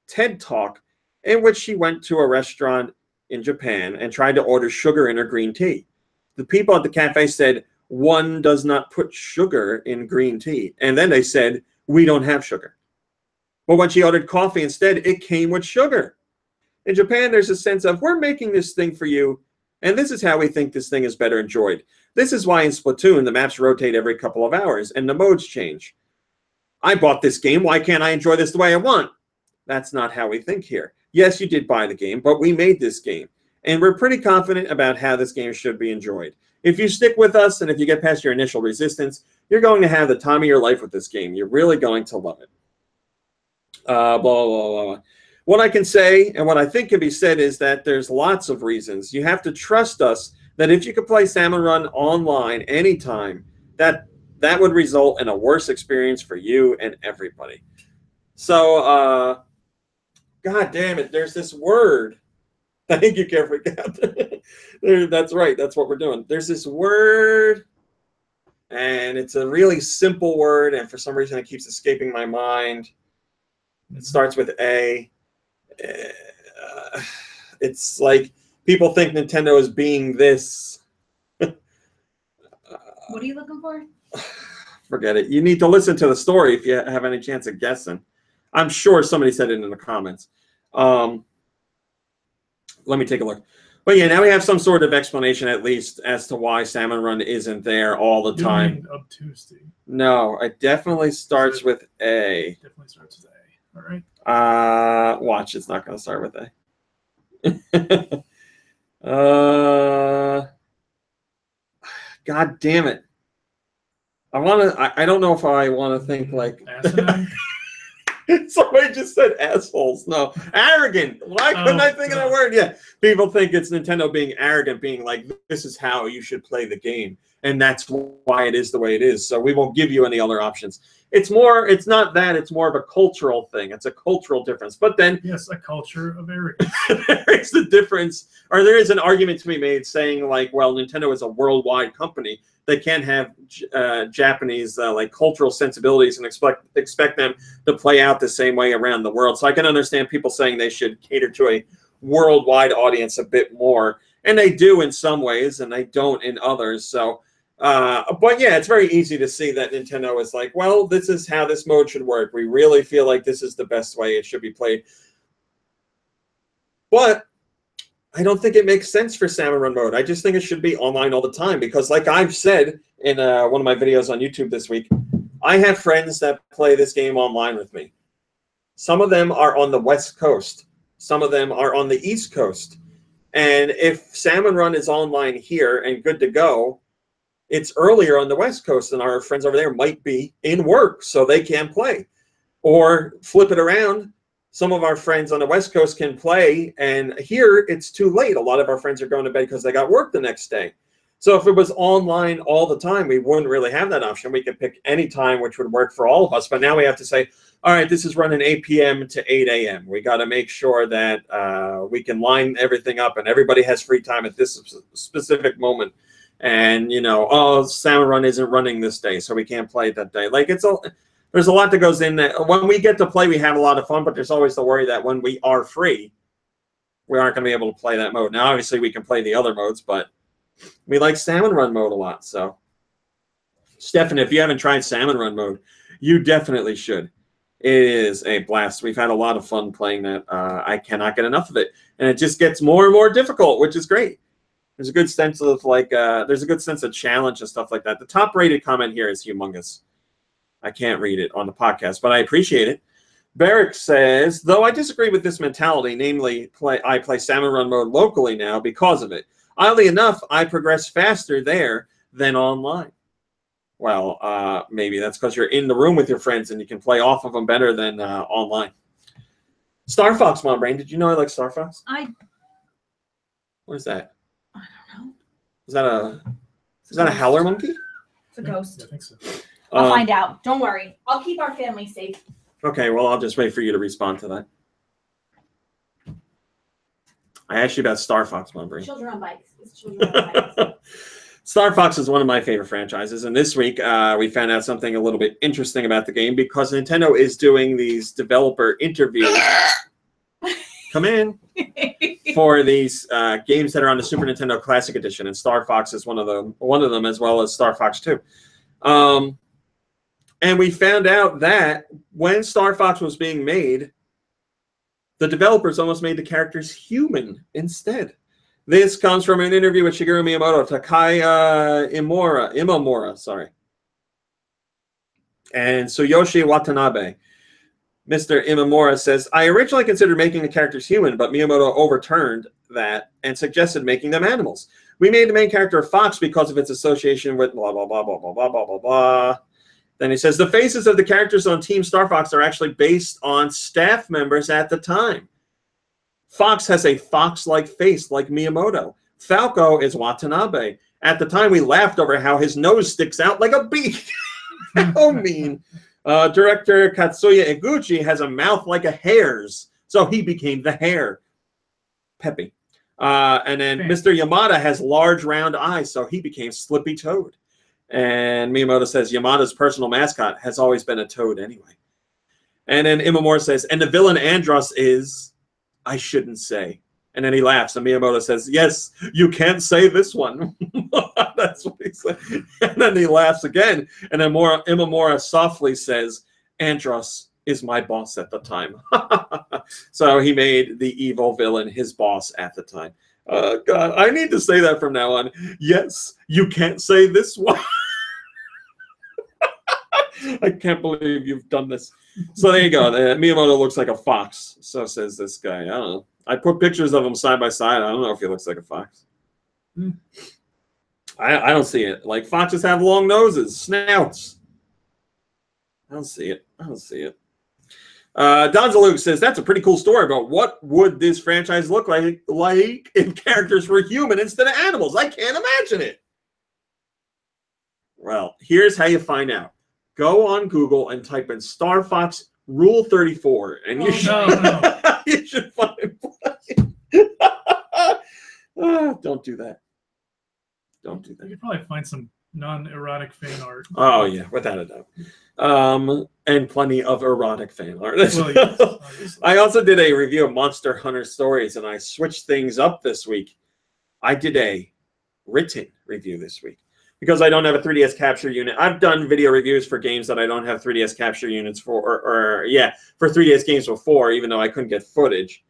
TED Talk, in which she went to a restaurant in Japan and tried to order sugar in her green tea. The people at the cafe said, one does not put sugar in green tea. And then they said, we don't have sugar. But when she ordered coffee instead, it came with sugar. In Japan, there's a sense of, we're making this thing for you, and this is how we think this thing is better enjoyed. This is why in Splatoon, the maps rotate every couple of hours, and the modes change. I bought this game, why can't I enjoy this the way I want? That's not how we think here. Yes, you did buy the game, but we made this game. And we're pretty confident about how this game should be enjoyed. If you stick with us, and if you get past your initial resistance, you're going to have the time of your life with this game. You're really going to love it. Blah, blah, blah, blah. What I can say, and what I think can be said, is that there's lots of reasons. You have to trust us that if you could play Salmon Run online anytime, that would result in a worse experience for you and everybody. So, God damn it, there's this word. Thank you, Carefree Cat. That's right, that's what we're doing. There's this word, and it's a really simple word, and for some reason it keeps escaping my mind. It starts with A. It's like people think Nintendo is being this. What are you looking for? Forget it. You need to listen to the story if you have any chance of guessing. I'm sure somebody said it in the comments. Let me take a look. But yeah, now we have some sort of explanation, at least, as to why Salmon Run isn't there all the time. Obtusity. No, it definitely starts with A. Definitely starts with A. All right. Watch, it's not going to start with A. God damn it. I don't know if I want to think like somebody just said assholes. No, arrogant. Why couldn't I think of that word? Yeah, people think it's Nintendo being arrogant, being like, this is how you should play the game, and that's why it is the way it is. So we won't give you any other options. It's not that. It's more of a cultural thing. It's a cultural difference. But then, yes, a culture of arrogance. There is the difference, or there is an argument to be made saying like, well, Nintendo is a worldwide company. They can't have Japanese like cultural sensibilities and expect them to play out the same way around the world. So I can understand people saying they should cater to a worldwide audience a bit more, and they do in some ways, and they don't in others. So, but yeah, it's very easy to see that Nintendo is like, well, this is how this mode should work. We really feel like this is the best way it should be played. But I don't think it makes sense for Salmon Run mode. I just think it should be online all the time because, like I've said in one of my videos on YouTube this week, I have friends that play this game online with me. Some of them are on the West Coast. Some of them are on the East Coast. And if Salmon Run is online here and good to go, it's earlier on the West Coast, and our friends over there might be in work, so they can't play. Or flip it around. Some of our friends on the West Coast can play, and here it's too late. A lot of our friends are going to bed because they got work the next day. So if it was online all the time, we wouldn't really have that option. We could pick any time which would work for all of us. But now we have to say, all right, this is running 8 p.m. to 8 a.m. We got to make sure that we can line everything up and everybody has free time at this specific moment. And, you know, oh, Salmon Run isn't running this day, so we can't play that day. Like, there's a lot that goes in there. When we get to play, we have a lot of fun, but there's always the worry that when we are free, we aren't going to be able to play that mode. Now, obviously, we can play the other modes, but we like Salmon Run mode a lot. So, Stefan, if you haven't tried Salmon Run mode, you definitely should. It is a blast. We've had a lot of fun playing that. I cannot get enough of it. And it just gets more and more difficult, which is great. There's a good sense of there's a good sense of challenge and stuff like that. The top rated comment here is humongous. I can't read it on the podcast, but I appreciate it. Barrick says, though I disagree with this mentality, namely I play Salmon Run mode locally now because of it. Oddly enough, I progress faster there than online. Well, maybe that's because you're in the room with your friends and you can play off of them better than online. Star Fox, Mom Brain. Did you know I like Star Fox? What is that? I don't know. Is that a howler monkey? It's a ghost. I think so. I'll find out. Don't worry. I'll keep our family safe. Okay, well, I'll just wait for you to respond to that. I asked you about Star Fox, Mom Brain. Children on bikes. It's children on bikes. Star Fox is one of my favorite franchises, and this week we found out something a little bit interesting about the game because Nintendo is doing these developer interviews. Come in. For these games that are on the Super Nintendo Classic Edition, and Star Fox is one of them, as well as Star Fox 2. And we found out that when Star Fox was being made, the developers almost made the characters human instead. This comes from an interview with Shigeru Miyamoto, Takai Imamura, sorry, and Tsuyoshi Watanabe. Mr. Imamura says, I originally considered making the characters human, but Miyamoto overturned that and suggested making them animals. We made the main character a fox because of its association with blah, blah, blah, blah, blah, blah, blah, blah, blah. Then he says, the faces of the characters on Team Star Fox are actually based on staff members at the time. Fox has a fox-like face like Miyamoto. Falco is Watanabe. At the time, we laughed over how his nose sticks out like a beak. How mean. Director Katsuya Eguchi has a mouth like a hare's, so he became the hare. Peppy. And then Mr. Yamada has large round eyes, so he became Slippy Toad. And Miyamoto says Yamada's personal mascot has always been a toad anyway. And then Imamura says, and the villain Andros is, I shouldn't say. And then he laughs, and Miyamoto says, yes, you can't say this one. That's what he said. And then he laughs again. And then Imamura softly says, Andros is my boss at the time. So he made the evil villain his boss at the time. God, I need to say that from now on. Yes, you can't say this one. I can't believe you've done this. So there you go. Miyamoto looks like a fox. So says this guy. I don't know. I put pictures of him side by side. I don't know if he looks like a fox. I don't see it. Like, foxes have long noses, snouts. I don't see it. I don't see it. Donzaluke says, that's a pretty cool story, but what would this franchise look like if characters were human instead of animals? I can't imagine it. Well, here's how you find out. Go on Google and type in Star Fox Rule 34, and you you should find don't do that. Don't do that. You could probably find some non-erotic fan art. Oh, yeah, without a doubt. And plenty of erotic fan art. Well, yes, I also did a review of Monster Hunter Stories, and I switched things up this week. I did a written review this week because I don't have a 3DS capture unit. I've done video reviews for games that I don't have 3DS capture units for, for 3DS games before, even though I couldn't get footage.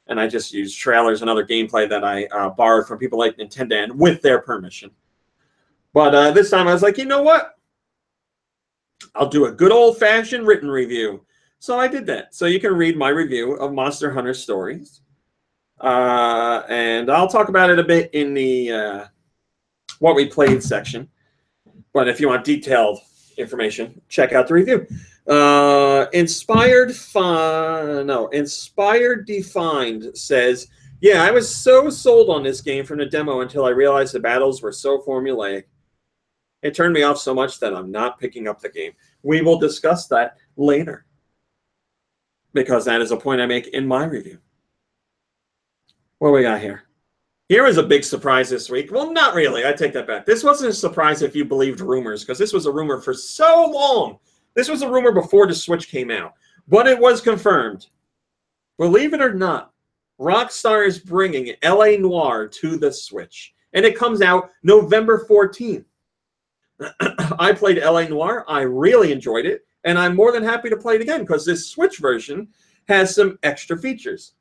And I just used trailers and other gameplay that I borrowed from people like Nintendo with their permission. But this time I was like, you know what? I'll do a good old-fashioned written review. So I did that. So you can read my review of Monster Hunter Stories. And I'll talk about it a bit in the what we played section. But if you want detailed information, check out the review. Inspired Defined says, yeah, I was so sold on this game from the demo until I realized the battles were so formulaic. It turned me off so much that I'm not picking up the game. We will discuss that later, because that is a point I make in my review. What do we got here? Here is a big surprise this week. Well, not really. I take that back. This wasn't a surprise if you believed rumors, because this was a rumor for so long. This was a rumor before the Switch came out, but it was confirmed. Believe it or not, Rockstar is bringing LA Noire to the Switch, and it comes out November 14th. I played LA Noire. I really enjoyed it, and I'm more than happy to play it again because this Switch version has some extra features.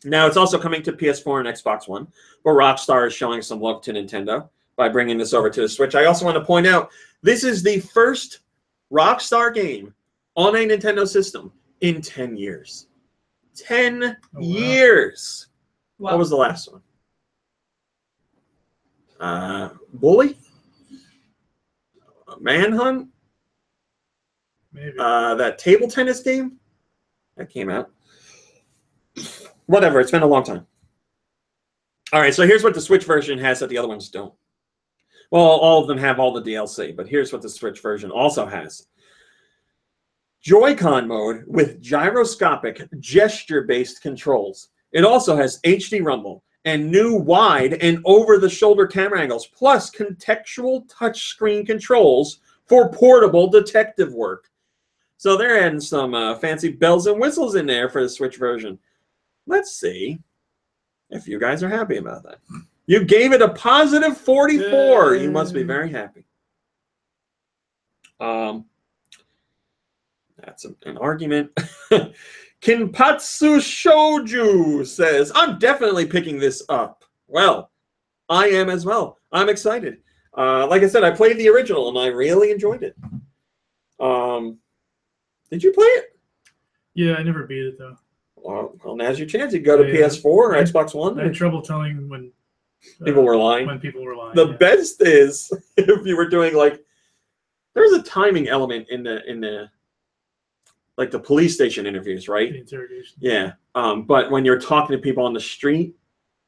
Now, it's also coming to PS4 and Xbox One, but Rockstar is showing some love to Nintendo by bringing this over to the Switch. I also want to point out, this is the first Rockstar game on a Nintendo system in 10 years. 10 years. Wow. What was the last one? Bully? Manhunt? Maybe. That table tennis game? That came out. Whatever, it's been a long time. All right, so here's what the Switch version has that the other ones don't. Well, all of them have all the DLC, but here's what the Switch version also has. Joy-Con mode with gyroscopic, gesture-based controls. It also has HD Rumble and new wide and over-the-shoulder camera angles, plus contextual touchscreen controls for portable detective work. So they're adding some fancy bells and whistles in there for the Switch version. Let's see if you guys are happy about that. You gave it a positive 44. You must be very happy. That's an argument. Kinpatsu Shouju says, I'm definitely picking this up. Well, I am as well. I'm excited. Like I said, I played the original and I really enjoyed it. Did you play it? Yeah, I never beat it though. Well, now's your chance. You can go to PS4 or Xbox One. I had trouble telling when people were lying. When people were lying. The best is if you were doing like, there's a timing element in the like the police station interviews, right? The interrogation. Yeah. But when you're talking to people on the street,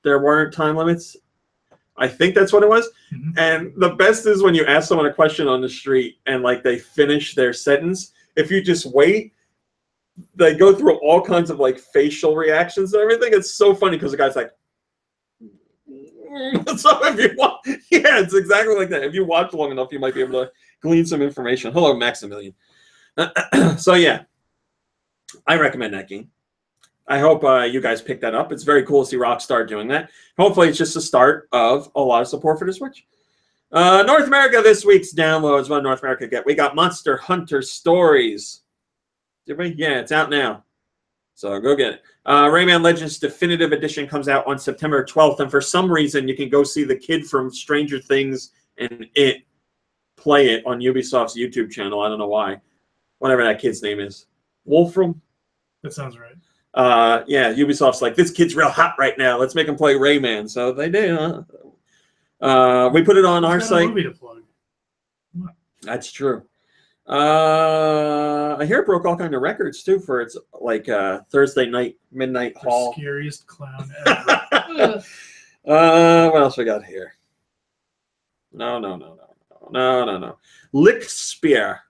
there weren't time limits. I think that's what it was. Mm-hmm. And the best is when you ask someone a question on the street and like they finish their sentence. If you just wait, they go through all kinds of like facial reactions and everything. It's so funny because the guy's like, so if you watch, yeah, it's exactly like that. If you watch long enough, you might be able to glean some information. Hello, Maximilian. So yeah, I recommend that game. I hope you guys pick that up. It's very cool to see Rockstar doing that. Hopefully, it's just the start of a lot of support for the Switch. North America, this week's downloads. What did North America get? We got Monster Hunter Stories. Did we? Yeah, it's out now. So go get it. Rayman Legends Definitive Edition comes out on September 12th. And for some reason, you can go see the kid from Stranger Things and It play it on Ubisoft's YouTube channel. I don't know why. Whatever that kid's name is. Wolfram? That sounds right. Yeah, Ubisoft's like, this kid's real hot right now. Let's make him play Rayman. So they did, huh? We put it on our site. A movie to plug. That's true. I hear it broke all kinds of records too for its like Thursday night midnight haul. Scariest clown ever. What else we got here? No. Lick Spear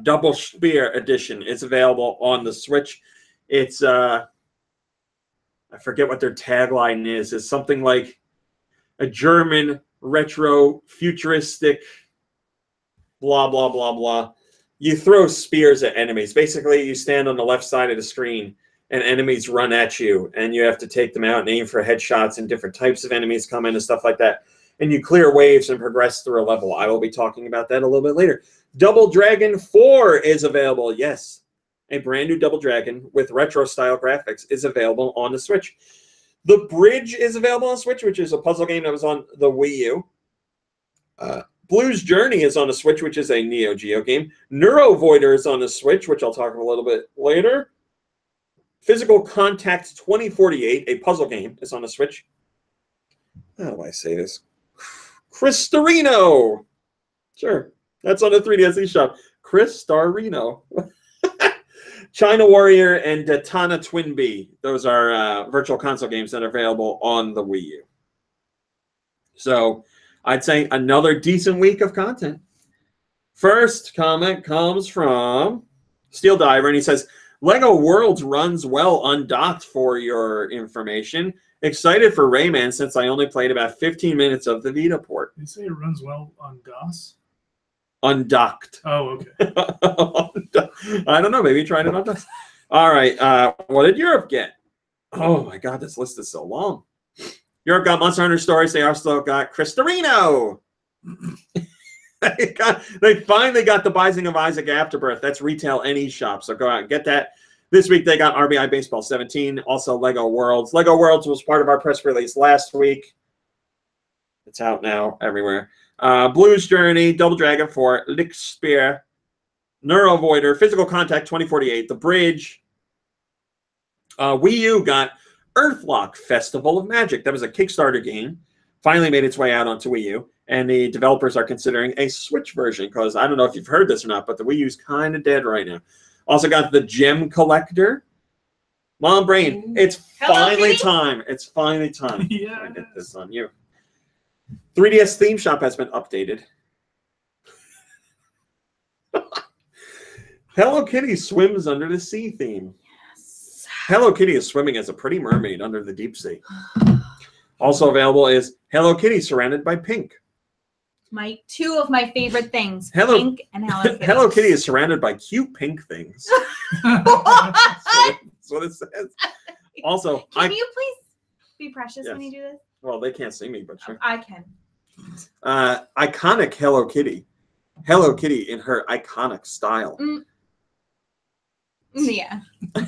Double Spear Edition is available on the Switch. It's I forget what their tagline is. It's something like a German retro futuristic blah blah blah blah. You throw spears at enemies. Basically, you stand on the left side of the screen and enemies run at you, and you have to take them out and aim for headshots, and different types of enemies come in and stuff like that. And you clear waves and progress through a level. I will be talking about that a little bit later. Double Dragon 4 is available. Yes, a brand new Double Dragon with retro-style graphics is available on the Switch. The Bridge is available on Switch, which is a puzzle game that was on the Wii U. Blues Journey is on the Switch, which is a Neo Geo game. Neurovoider is on the Switch, which I'll talk about a little bit later. Physical Contact 2048, a puzzle game, is on the Switch. How do I say this? Cristorino Sure. That's on the 3DS eShop. Chris Starrino. China Warrior and Datana Twin Bee. Those are virtual console games that are available on the Wii U. So I'd say another decent week of content. First comment comes from Steel Diver, and he says, Lego Worlds runs well undocked for your information. Excited for Rayman since I only played about 15 minutes of the Vita port. You say it runs well on DOS? Undocked. Oh, okay. I don't know. Maybe you tried it on DOS. All right. What did Europe get? Oh, my God. This list is so long. Europe got Monster Hunter Stories. They also got Cristorino. They finally got the Binding of Isaac Afterbirth. That's retail and eShop. So go out and get that. This week they got RBI Baseball 17. Also Lego Worlds. Lego Worlds was part of our press release last week. It's out now everywhere. Blues Journey, Double Dragon 4, Lick Spear, Neurovoider, Physical Contact 2048, The Bridge. Wii U got Earthlock Festival of Magic. That was a Kickstarter game. Finally made its way out onto Wii U. And the developers are considering a Switch version because I don't know if you've heard this or not, but the Wii U's kind of dead right now. Also got the Gem Collector. Mom Brain, it's finally time. It's finally time. Yeah. I get this on you. 3DS Theme Shop has been updated. Hello Kitty swims under the sea theme. Yes. Hello Kitty is swimming as a pretty mermaid under the deep sea. Also available is Hello Kitty surrounded by pink. Two of my favorite things, pink and Hello Kitty. Hello Kitty is surrounded by cute pink things. That's what it says. Also, can you please be precious when you do this? Well, they can't see me, but sure. I can. Iconic Hello Kitty. Hello Kitty in her iconic style. Yeah.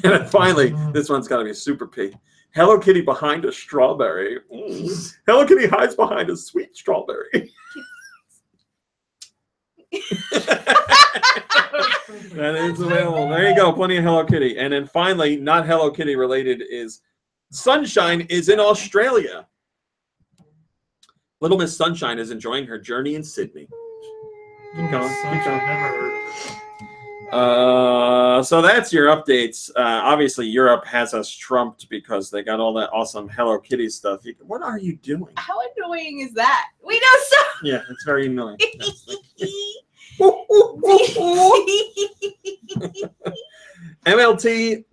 And finally, this one's got to be super P. Hello Kitty behind a strawberry. Hello Kitty hides behind a sweet strawberry. That is available. There you go. Plenty of Hello Kitty. And then finally, not Hello Kitty related, is Sunshine is in Australia. Little Miss Sunshine is enjoying her journey in Sydney. Keep going. Keep going. Never heard of it. So that's your updates. Obviously, Europe has us trumped because they got all that awesome Hello Kitty stuff. What are you doing? How annoying is that? We know so. Yeah, it's very annoying. MLT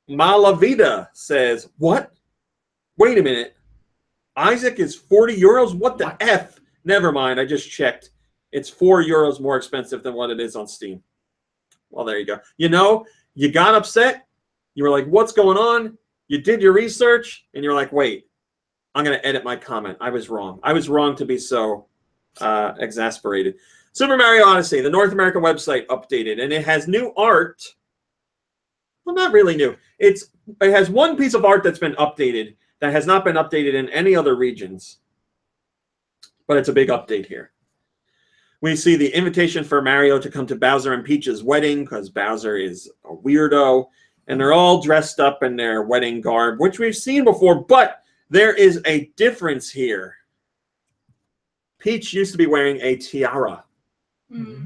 Malavida says, what? Wait a minute. Isaac is 40 euros? What the F? Never mind. I just checked. It's 4 euros more expensive than what it is on Steam. Well, there you go. You know, you got upset. You were like, what's going on? You did your research, and you're like, wait, I'm going to edit my comment. I was wrong. I was wrong to be so exasperated. Super Mario Odyssey, the North American website updated, and it has new art. Well, not really new. It has one piece of art that's been updated that has not been updated in any other regions, but it's a big update here. We see the invitation for Mario to come to Bowser and Peach's wedding because Bowser is a weirdo, and they're all dressed up in their wedding garb, which we've seen before, but there is a difference here. Peach used to be wearing a tiara.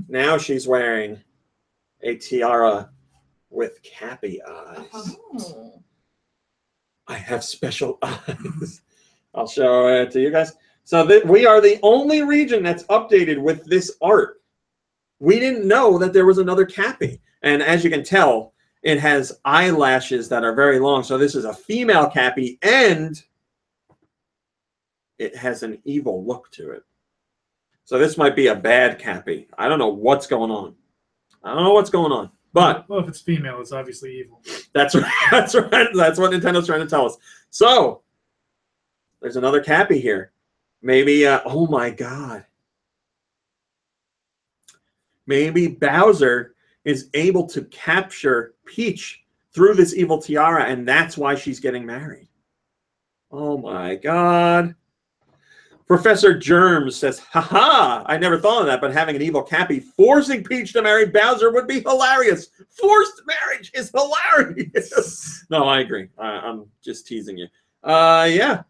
Now she's wearing a tiara with cappy eyes. Oh. I have special eyes. I'll show it to you guys. So we are the only region that's updated with this art. We didn't know that there was another Cappy. And as you can tell, it has eyelashes that are very long. So this is a female Cappy, and it has an evil look to it. So this might be a bad Cappy. I don't know what's going on. I don't know what's going on. But well, if it's female, it's obviously evil. That's right. That's right. That's what Nintendo's trying to tell us. So there's another Cappy here. Maybe, oh my God. Maybe Bowser is able to capture Peach through this evil tiara, and that's why she's getting married. Oh my God. Professor Germs says, haha, I never thought of that, but having an evil Cappy forcing Peach to marry Bowser would be hilarious. Forced marriage is hilarious. No, I agree. I'm just teasing you. Yeah.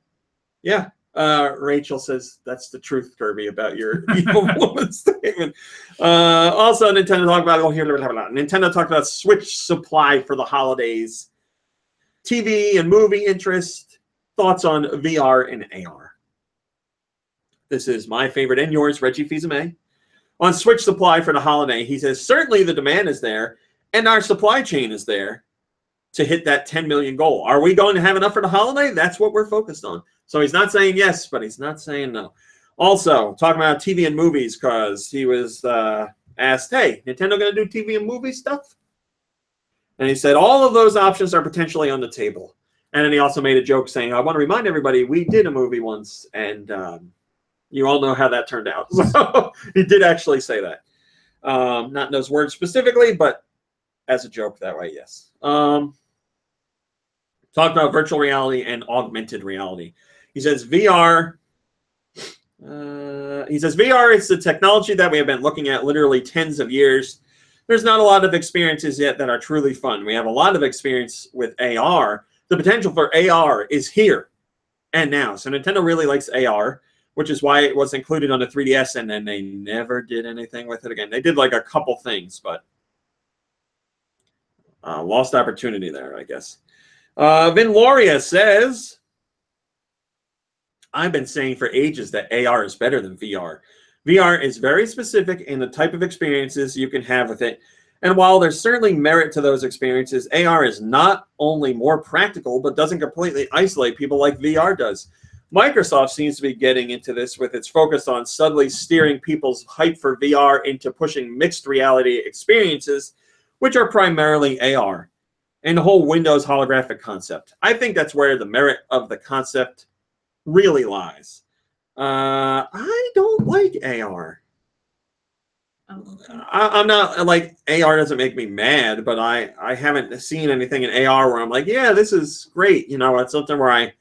Rachel says, that's the truth, Kirby, about your evil woman statement. Also, Nintendo talked about, Nintendo talked about Switch supply for the holidays, TV and movie interest, thoughts on VR and AR. This is my favorite and yours, Reggie Fils-Aimé. On Switch supply for the holiday, he says, certainly the demand is there, and our supply chain is there to hit that 10 million goal. Are we going to have enough for the holiday? That's what we're focused on. So he's not saying yes, but he's not saying no. Also, talking about TV and movies, because he was asked, hey, Nintendo going to do TV and movie stuff? And he said, all of those options are potentially on the table. And then he also made a joke saying, I want to remind everybody, we did a movie once, and you all know how that turned out. So he did actually say that. Not in those words specifically, but as a joke that way, yes. Talk about virtual reality and augmented reality. He says VR. VR is the technology that we have been looking at literally tens of years. There's not a lot of experiences yet that are truly fun. We have a lot of experience with AR. The potential for AR is here and now. So Nintendo really likes AR, which is why it was included on the 3DS, and then they never did anything with it again. They did like a couple things, but lost opportunity there, I guess. Vin Loria says, I've been saying for ages that AR is better than VR. VR is very specific in the type of experiences you can have with it. And while there's certainly merit to those experiences, AR is not only more practical, but doesn't completely isolate people like VR does. Microsoft seems to be getting into this with its focus on subtly steering people's hype for VR into pushing mixed reality experiences, which are primarily AR, and the whole Windows holographic concept. I think that's where the merit of the concept really lies. I don't like AR. Oh, okay. I'm not, like, AR doesn't make me mad, but I haven't seen anything in AR where I'm like, yeah, this is great. You know, it's something where I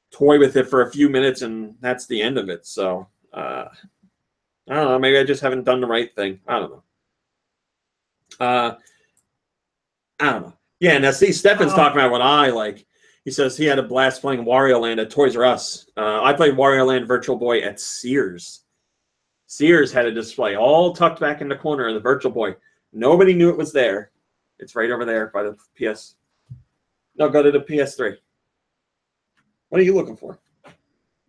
toy with it for a few minutes and that's the end of it. So, I don't know. Maybe I just haven't done the right thing. I don't know. I don't know. Yeah, now see, Stefan's talking about what I like. He says he had a blast playing Wario Land at Toys R Us. I played Wario Land Virtual Boy at Sears. Sears had a display all tucked back in the corner of the Virtual Boy. Nobody knew it was there. It's right over there by the PS. No, go to the PS3. What are you looking for?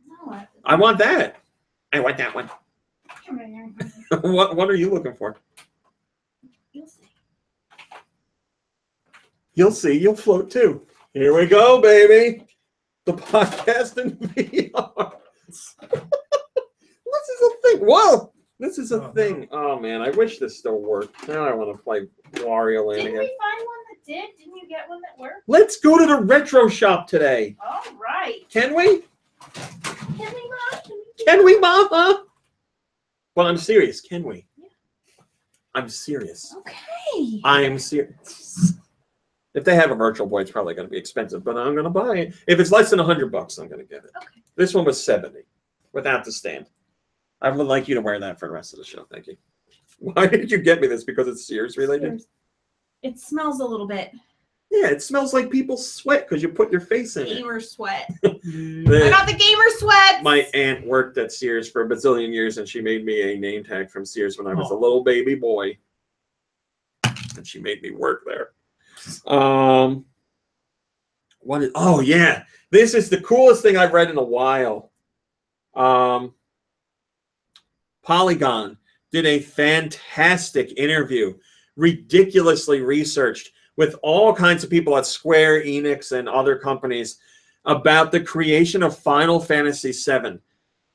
No, I want that. I want that one. come here. What are you looking for? You'll see. You'll see. You'll float too. Here we go, baby. The podcast in VR. This is a thing. Whoa! This is a thing. Oh, man. I wish this still worked. Now I want to play Wario Land Didn't again. we find one that did? Didn't you get one that worked? Let's go to the retro shop today. All right. Can we? Can we, Mom? Can we, Mama? Well, I'm serious. Can we? Yeah. I'm serious. Okay. I'm serious. If they have a Virtual Boy, it's probably going to be expensive, but I'm going to buy it. If it's less than $100, I'm going to get it. Okay. This one was $70 without the stand. I would like you to wear that for the rest of the show. Thank you. Why did you get me this? Because it's Sears related? It smells a little bit. Yeah, it smells like people's sweat because you put your face in it. Gamer sweat. I got the gamer sweat. My aunt worked at Sears for a bazillion years, and she made me a name tag from Sears when I was a little baby boy. And she made me work there. Oh yeah, this is the coolest thing I've read in a while. Polygon did a fantastic interview, ridiculously researched, with all kinds of people at Square Enix and other companies about the creation of Final Fantasy VII.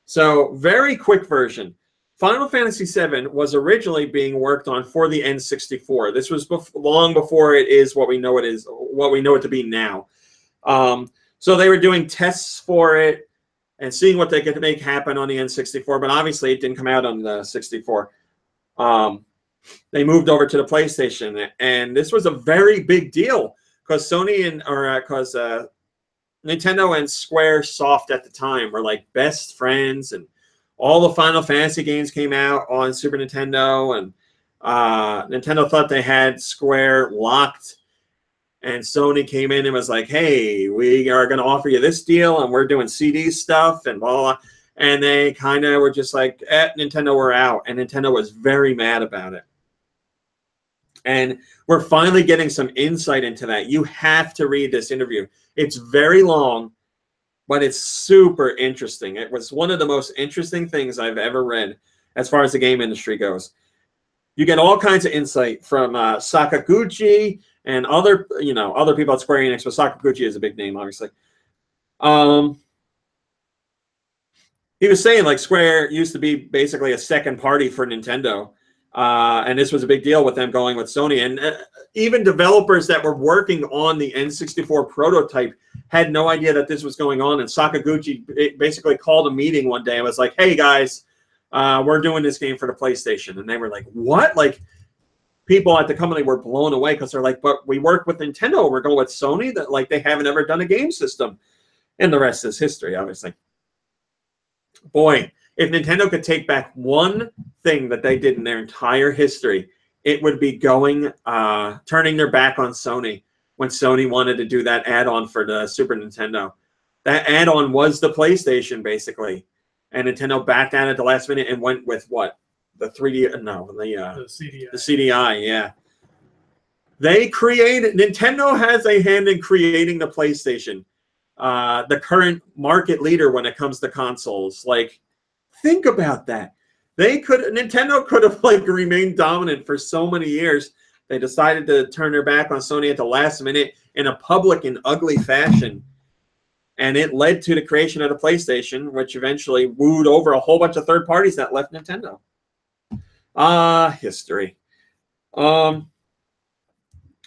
So, very quick version. Final Fantasy VII was originally being worked on for the N64. This was long before it is what we know it is, what we know it to be now. So they were doing tests for it and seeing what they could make happen on the N64, but obviously it didn't come out on the 64. They moved over to the PlayStation, and this was a very big deal because Nintendo and Square Soft at the time were like best friends, and all the Final Fantasy games came out on Super Nintendo, and Nintendo thought they had Square locked. And Sony came in and was like, hey, we are going to offer you this deal, and we're doing CD stuff, and blah, blah, blah. And they kind of were just like, Nintendo, we're out. And Nintendo was very mad about it. And we're finally getting some insight into that. You have to read this interview. It's very long, but it's super interesting. It was one of the most interesting things I've ever read as far as the game industry goes. You get all kinds of insight from Sakaguchi and other people at Square Enix, but Sakaguchi is a big name, obviously. He was saying, like, Square used to be basically a second party for Nintendo. And this was a big deal with them going with Sony. And even developers that were working on the N64 prototype had no idea that this was going on. And Sakaguchi basically called a meeting one day and was like, hey, guys, we're doing this game for the PlayStation. And they were like, what? Like, people at the company were blown away because they're like, but we work with Nintendo. We're going with Sony. That, like, they haven't ever done a game system. And the rest is history, obviously. Boy, if Nintendo could take back one thing that they did in their entire history, it would be turning their back on Sony when Sony wanted to do that add-on for the Super Nintendo. That add-on was the PlayStation, basically. And Nintendo backed out at the last minute and went with what? The 3D? No, the CDI. The CDI, yeah. Nintendo has a hand in creating the PlayStation. The current market leader when it comes to consoles. Like, think about that. Nintendo could have like remained dominant for so many years. They decided to turn their back on Sony at the last minute in a public and ugly fashion. And it led to the creation of the PlayStation, which eventually wooed over a whole bunch of third parties that left Nintendo. History.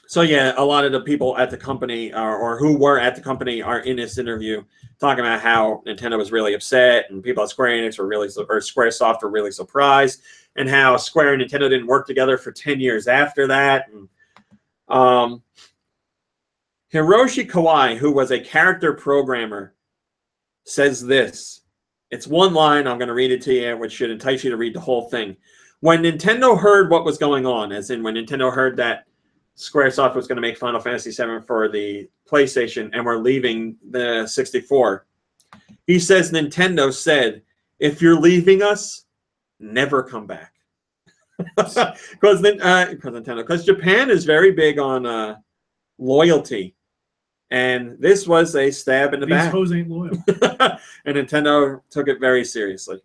So yeah, a lot of the people at the company or who were at the company are in this interview talking about how Nintendo was really upset and people at Square Enix were Squaresoft were really surprised, and how Square and Nintendo didn't work together for 10 years after that. And, Hiroshi Kawai, who was a character programmer, says this. It's one line. I'm going to read it to you, which should entice you to read the whole thing. When Nintendo heard what was going on, as in when Nintendo heard that Squaresoft was going to make Final Fantasy VII for the PlayStation and we're leaving the 64, he says Nintendo said, if you're leaving us, never come back. Because Japan is very big on loyalty. And this was a stab in the back. These hoes ain't loyal. And Nintendo took it very seriously.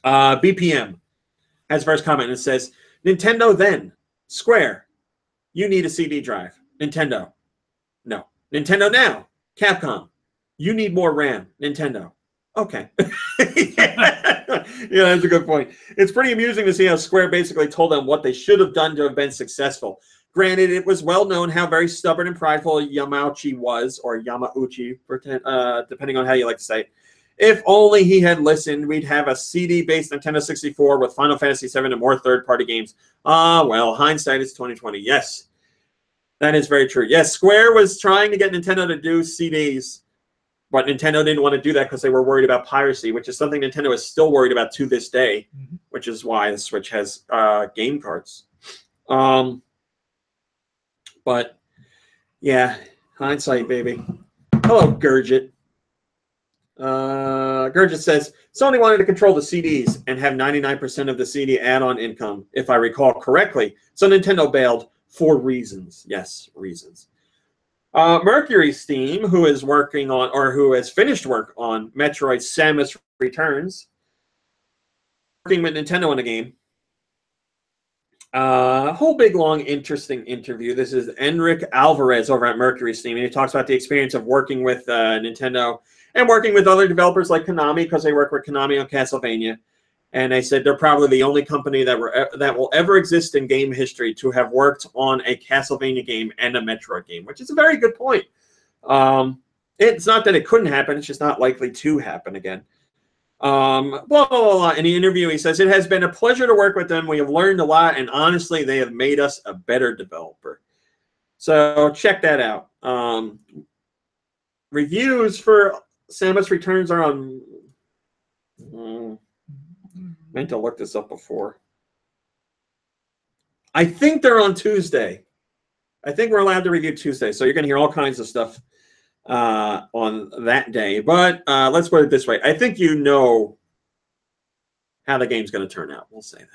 BPM has first comment and it says, Nintendo then, Square, you need a CD drive. Nintendo, no. Nintendo now, Capcom, you need more RAM. Nintendo, okay. Yeah, that's a good point. It's pretty amusing to see how Square basically told them what they should have done to have been successful. Granted, it was well known how very stubborn and prideful Yamauchi was, or Yamauchi, depending on how you like to say it. If only he had listened, we'd have a CD-based Nintendo 64 with Final Fantasy VII and more third-party games. Well, hindsight is 20/20. Yes, that is very true. Yes, Square was trying to get Nintendo to do CDs, but Nintendo didn't want to do that because they were worried about piracy, which is something Nintendo is still worried about to this day, which is why the Switch has game cards. But, yeah, hindsight, baby. Hello, Gurgit. Gurgit says, Sony wanted to control the CDs and have 99% of the CD add-on income, if I recall correctly. So Nintendo bailed for reasons. Yes, reasons. Mercury Steam, who is working on, or who has finished work on Metroid Samus Returns, working with Nintendo on the game. Whole big, long, interesting interview. This is Enric Alvarez over at Mercury Steam, and he talks about the experience of working with Nintendo and working with other developers like Konami, because they work with Konami on Castlevania. And they said they're probably the only company that will ever exist in game history to have worked on a Castlevania game and a Metroid game, which is a very good point. It's not that it couldn't happen, it's just not likely to happen again. Blah, blah, blah. In the interview, he says, it has been a pleasure to work with them. We have learned a lot, and honestly, they have made us a better developer. So check that out. Reviews for Samus Returns are on... meant to look this up before. I think they're on Tuesday. I think we're allowed to review Tuesday, so you're going to hear all kinds of stuff on that day. But let's put it this way. I think you know how the game's going to turn out. We'll say that.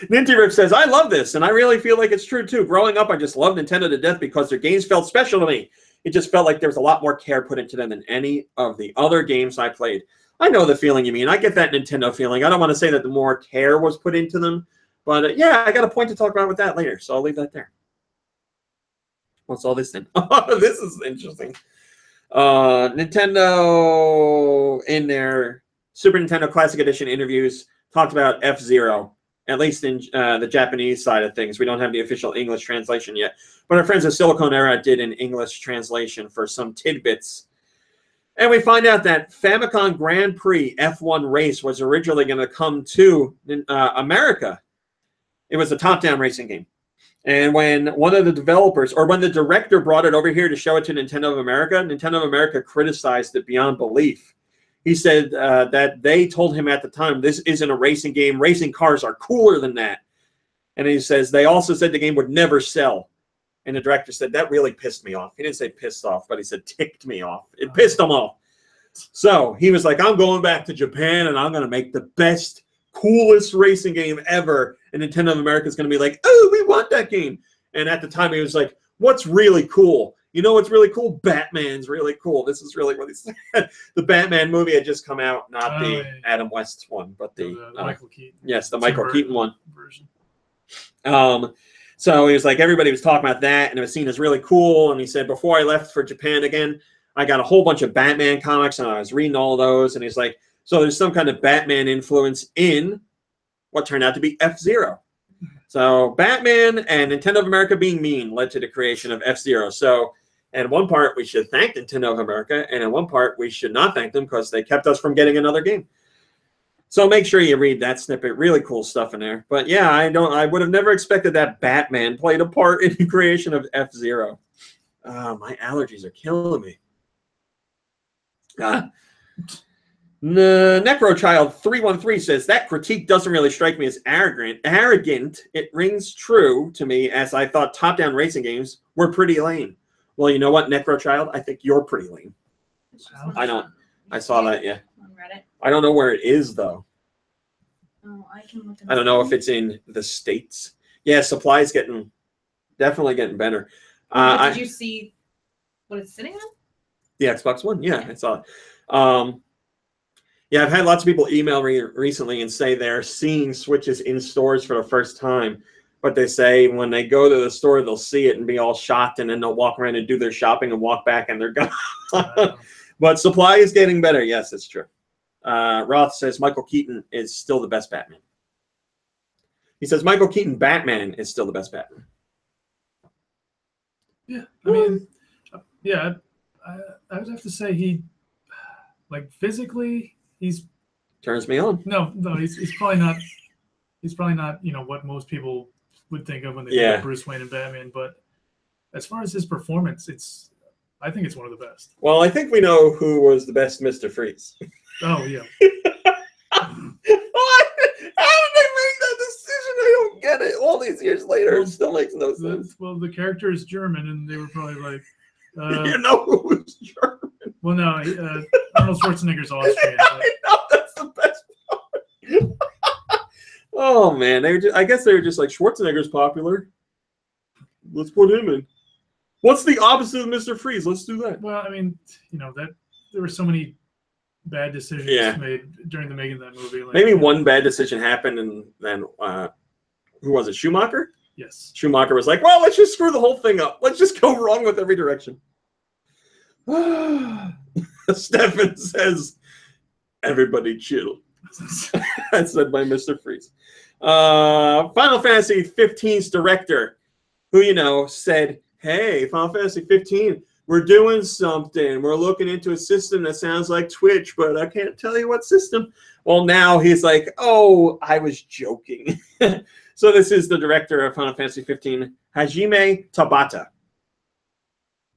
Ninty Rip says, I love this, and I really feel like it's true, too. Growing up, I just loved Nintendo to death because their games felt special to me. It just felt like there was a lot more care put into them than any of the other games I played. I know the feeling you mean. I get that Nintendo feeling. I don't want to say that the more care was put into them, but yeah, I got a point to talk about with that later, so I'll leave that there. What's all this then? Oh, this is interesting. Nintendo, in their Super Nintendo Classic Edition interviews, talked about F-Zero, at least in the Japanese side of things. We don't have the official English translation yet, but our friends at Silicon Era did an English translation for some tidbits. And we find out that Famicom Grand Prix F1 race was originally going to come to America. It was a top-down racing game. And when one of the developers, or when the director brought it over here to show it to Nintendo of America criticized it beyond belief. He said that they told him at the time, this isn't a racing game. Racing cars are cooler than that. And he says, they also said the game would never sell. And the director said, that really pissed me off. He didn't say pissed off, but he said ticked me off. It pissed him off. So he was like, I'm going back to Japan, and I'm going to make the best, coolest racing game ever. And Nintendo of America is going to be like, oh, we want that game. And at the time, he was like, what's really cool? You know what's really cool? Batman's really cool. This is really what he said. The Batman movie had just come out, not the Adam West one, but the Michael Keaton. Yes, the Michael Keaton one. Version. So he was like, everybody was talking about that, and it was seen as really cool. And he said, before I left for Japan again, I got a whole bunch of Batman comics, and I was reading all of those. And he's like, so there's some kind of Batman influence in what turned out to be F-Zero. So Batman and Nintendo of America being mean led to the creation of F-Zero. So in one part, we should thank Nintendo of America, and in one part, we should not thank them because they kept us from getting another game. So make sure you read that snippet. Really cool stuff in there. But yeah, I would have never expected that Batman played a part in the creation of F-Zero. My allergies are killing me. Necrochild313 says, that critique doesn't really strike me as arrogant. It rings true to me as I thought top-down racing games were pretty lame. Well, you know what, Necrochild? I think you're pretty lame. I saw that, yeah. On Reddit. I don't know where it is, though. Oh, I can look at I don't know if it's in the States. Yeah, supply's definitely getting better. Did you see what it's sitting on? The Xbox One, yeah, I saw it. Yeah, I've had lots of people email me recently and say they're seeing Switches in stores for the first time. But they say when they go to the store, they'll see it and be all shocked, and then they'll walk around and do their shopping and walk back, and they're gone. But supply is getting better. Yes, it's true. Roth says Michael Keaton is still the best Batman. He says Michael Keaton Batman is still the best Batman. Yeah, I mean, yeah, I would have to say he, like physically, he's turns me on. No, he's probably not. He's probably not, what most people would think of when they think of Bruce Wayne and Batman. But as far as his performance, I think it's one of the best. Well, I think we know who was the best Mr. Freeze. Oh, yeah. How did they make that decision? I don't get it. All these years later, it still makes no sense. Well, the character is German, and they were probably like... you know who's German? Well, no, Arnold Schwarzenegger's Austrian. I know, that's the best part. Oh, man. I guess they were just like, Schwarzenegger's popular. Let's put him in. What's the opposite of Mr. Freeze? Let's do that. Well, I mean, that there were so many bad decisions made during the making of that movie. Like, maybe one bad decision happened, and then who was it? Schumacher? Yes. Schumacher was like, well, let's just screw the whole thing up. Let's just go wrong with every direction. Stefan says, everybody chill. That's said by Mr. Freeze. Final Fantasy 15's director, who, said, hey, Final Fantasy 15, we're doing something. We're looking into a system that sounds like Twitch, but I can't tell you what system. Well, now he's like, oh, I was joking. So this is the director of Final Fantasy 15, Hajime Tabata.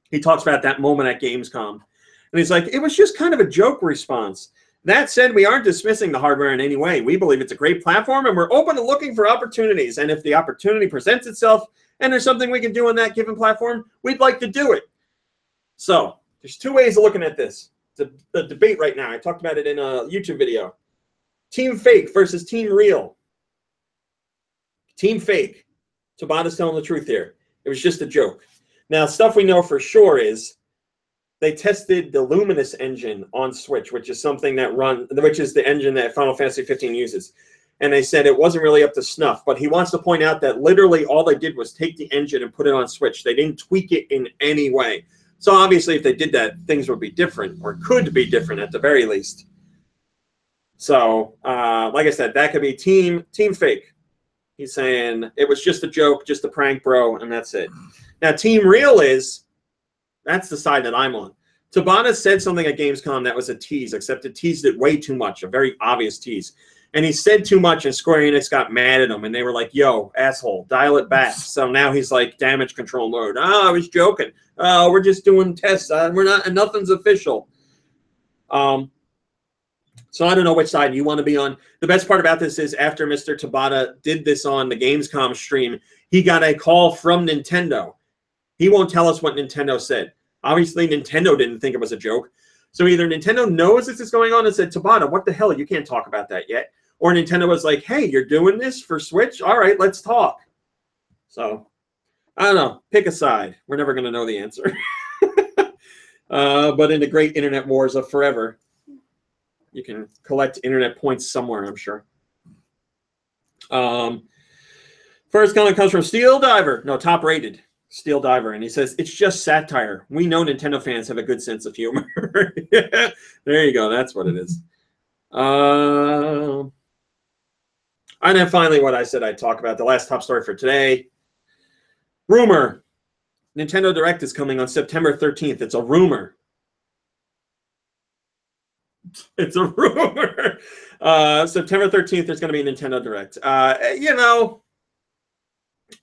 He talks about that moment at Gamescom. And he's like, it was just kind of a joke response. That said, we aren't dismissing the hardware in any way. We believe it's a great platform, and we're open to looking for opportunities. And if the opportunity presents itself and there's something we can do on that given platform, we'd like to do it. So there's two ways of looking at this. The debate right now. I talked about it in a YouTube video. Team Fake versus Team Real. Team Fake. Tabata's telling the truth here. It was just a joke. Now, stuff we know for sure is they tested the Luminous engine on Switch, which is something that which is the engine that Final Fantasy 15 uses. And they said it wasn't really up to snuff. But he wants to point out that literally all they did was take the engine and put it on Switch. They didn't tweak it in any way. So obviously, if they did that, things would be different, or could be different at the very least. So, like I said, that could be Team Fake. He's saying it was just a joke, just a prank, bro, and that's it. Now, Team Real that's the side that I'm on. Tabata said something at Gamescom that was a tease, except it teased it way too much, a very obvious tease. And he said too much, and Square Enix got mad at him, and they were like, yo, asshole, dial it back. So now he's like, damage control mode. Oh, I was joking. Oh, we're just doing tests. Nothing's official. So I don't know which side you want to be on. The best part about this is after Mr. Tabata did this on the Gamescom stream, he got a call from Nintendo. He won't tell us what Nintendo said. Obviously, Nintendo didn't think it was a joke. So either Nintendo knows this is going on and said, Tabata, what the hell? You can't talk about that yet. Or Nintendo was like, hey, you're doing this for Switch? All right, let's talk. So, I don't know. Pick a side. We're never going to know the answer. But in the great internet wars of forever, you can collect internet points somewhere, I'm sure. First comment comes from Steel Diver. No, top rated. Steel Diver. And he says, it's just satire. We know Nintendo fans have a good sense of humor. There you go. That's what it is. And then finally, what I said I'd talk about, the last top story for today. Rumor. Nintendo Direct is coming on September 13th. It's a rumor. It's a rumor. September 13th, there's going to be a Nintendo Direct. You know,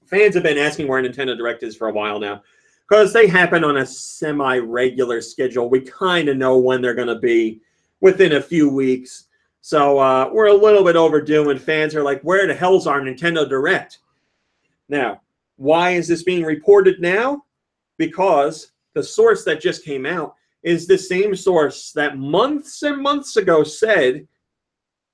fans have been asking where Nintendo Direct is for a while now because they happen on a semi-regular schedule. We kind of know when they're going to be within a few weeks. So we're a little bit overdue, and fans are like, where the hell's our Nintendo Direct? Now, why is this being reported now? Because the source that just came out is the same source that months and months ago said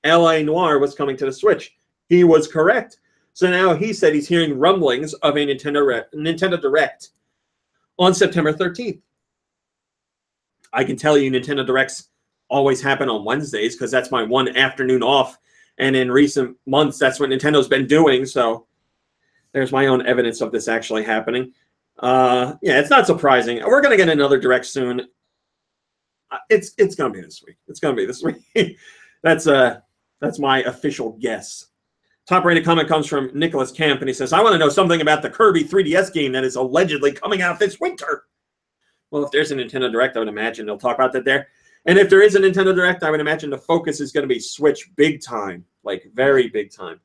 LA Noire was coming to the Switch. He was correct. So now he said he's hearing rumblings of a Nintendo Direct on September 13th. I can tell you Nintendo Directs always happen on Wednesdays because that's my one afternoon off. And in recent months, that's what Nintendo's been doing. So there's my own evidence of this actually happening. Yeah, it's not surprising. We're going to get another Direct soon. It's going to be this week. It's going to be this week. That's my official guess. Top rated comment comes from Nicholas Camp, and he says, I want to know something about the Kirby 3DS game that is allegedly coming out this winter. Well, if there's a Nintendo Direct, I would imagine they'll talk about that there. And if there is a Nintendo Direct, I would imagine the focus is going to be Switch big time, like very big time.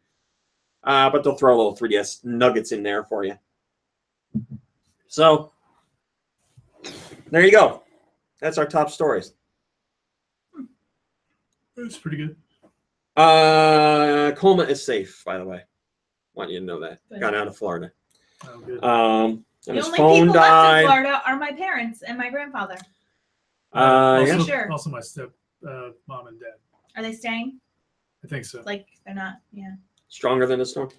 But they'll throw a little 3DS nuggets in there for you. So, there you go. That's our top stories. That's pretty good. Colma is safe, by the way. Want you to know that. Got out of Florida. Oh, good. And The his only phone people died. left in Florida are my parents and my grandfather. Also, Yeah. Sure. also my step mom and dad. Are they staying? I think so. Like, they're not, yeah. Stronger than the storm.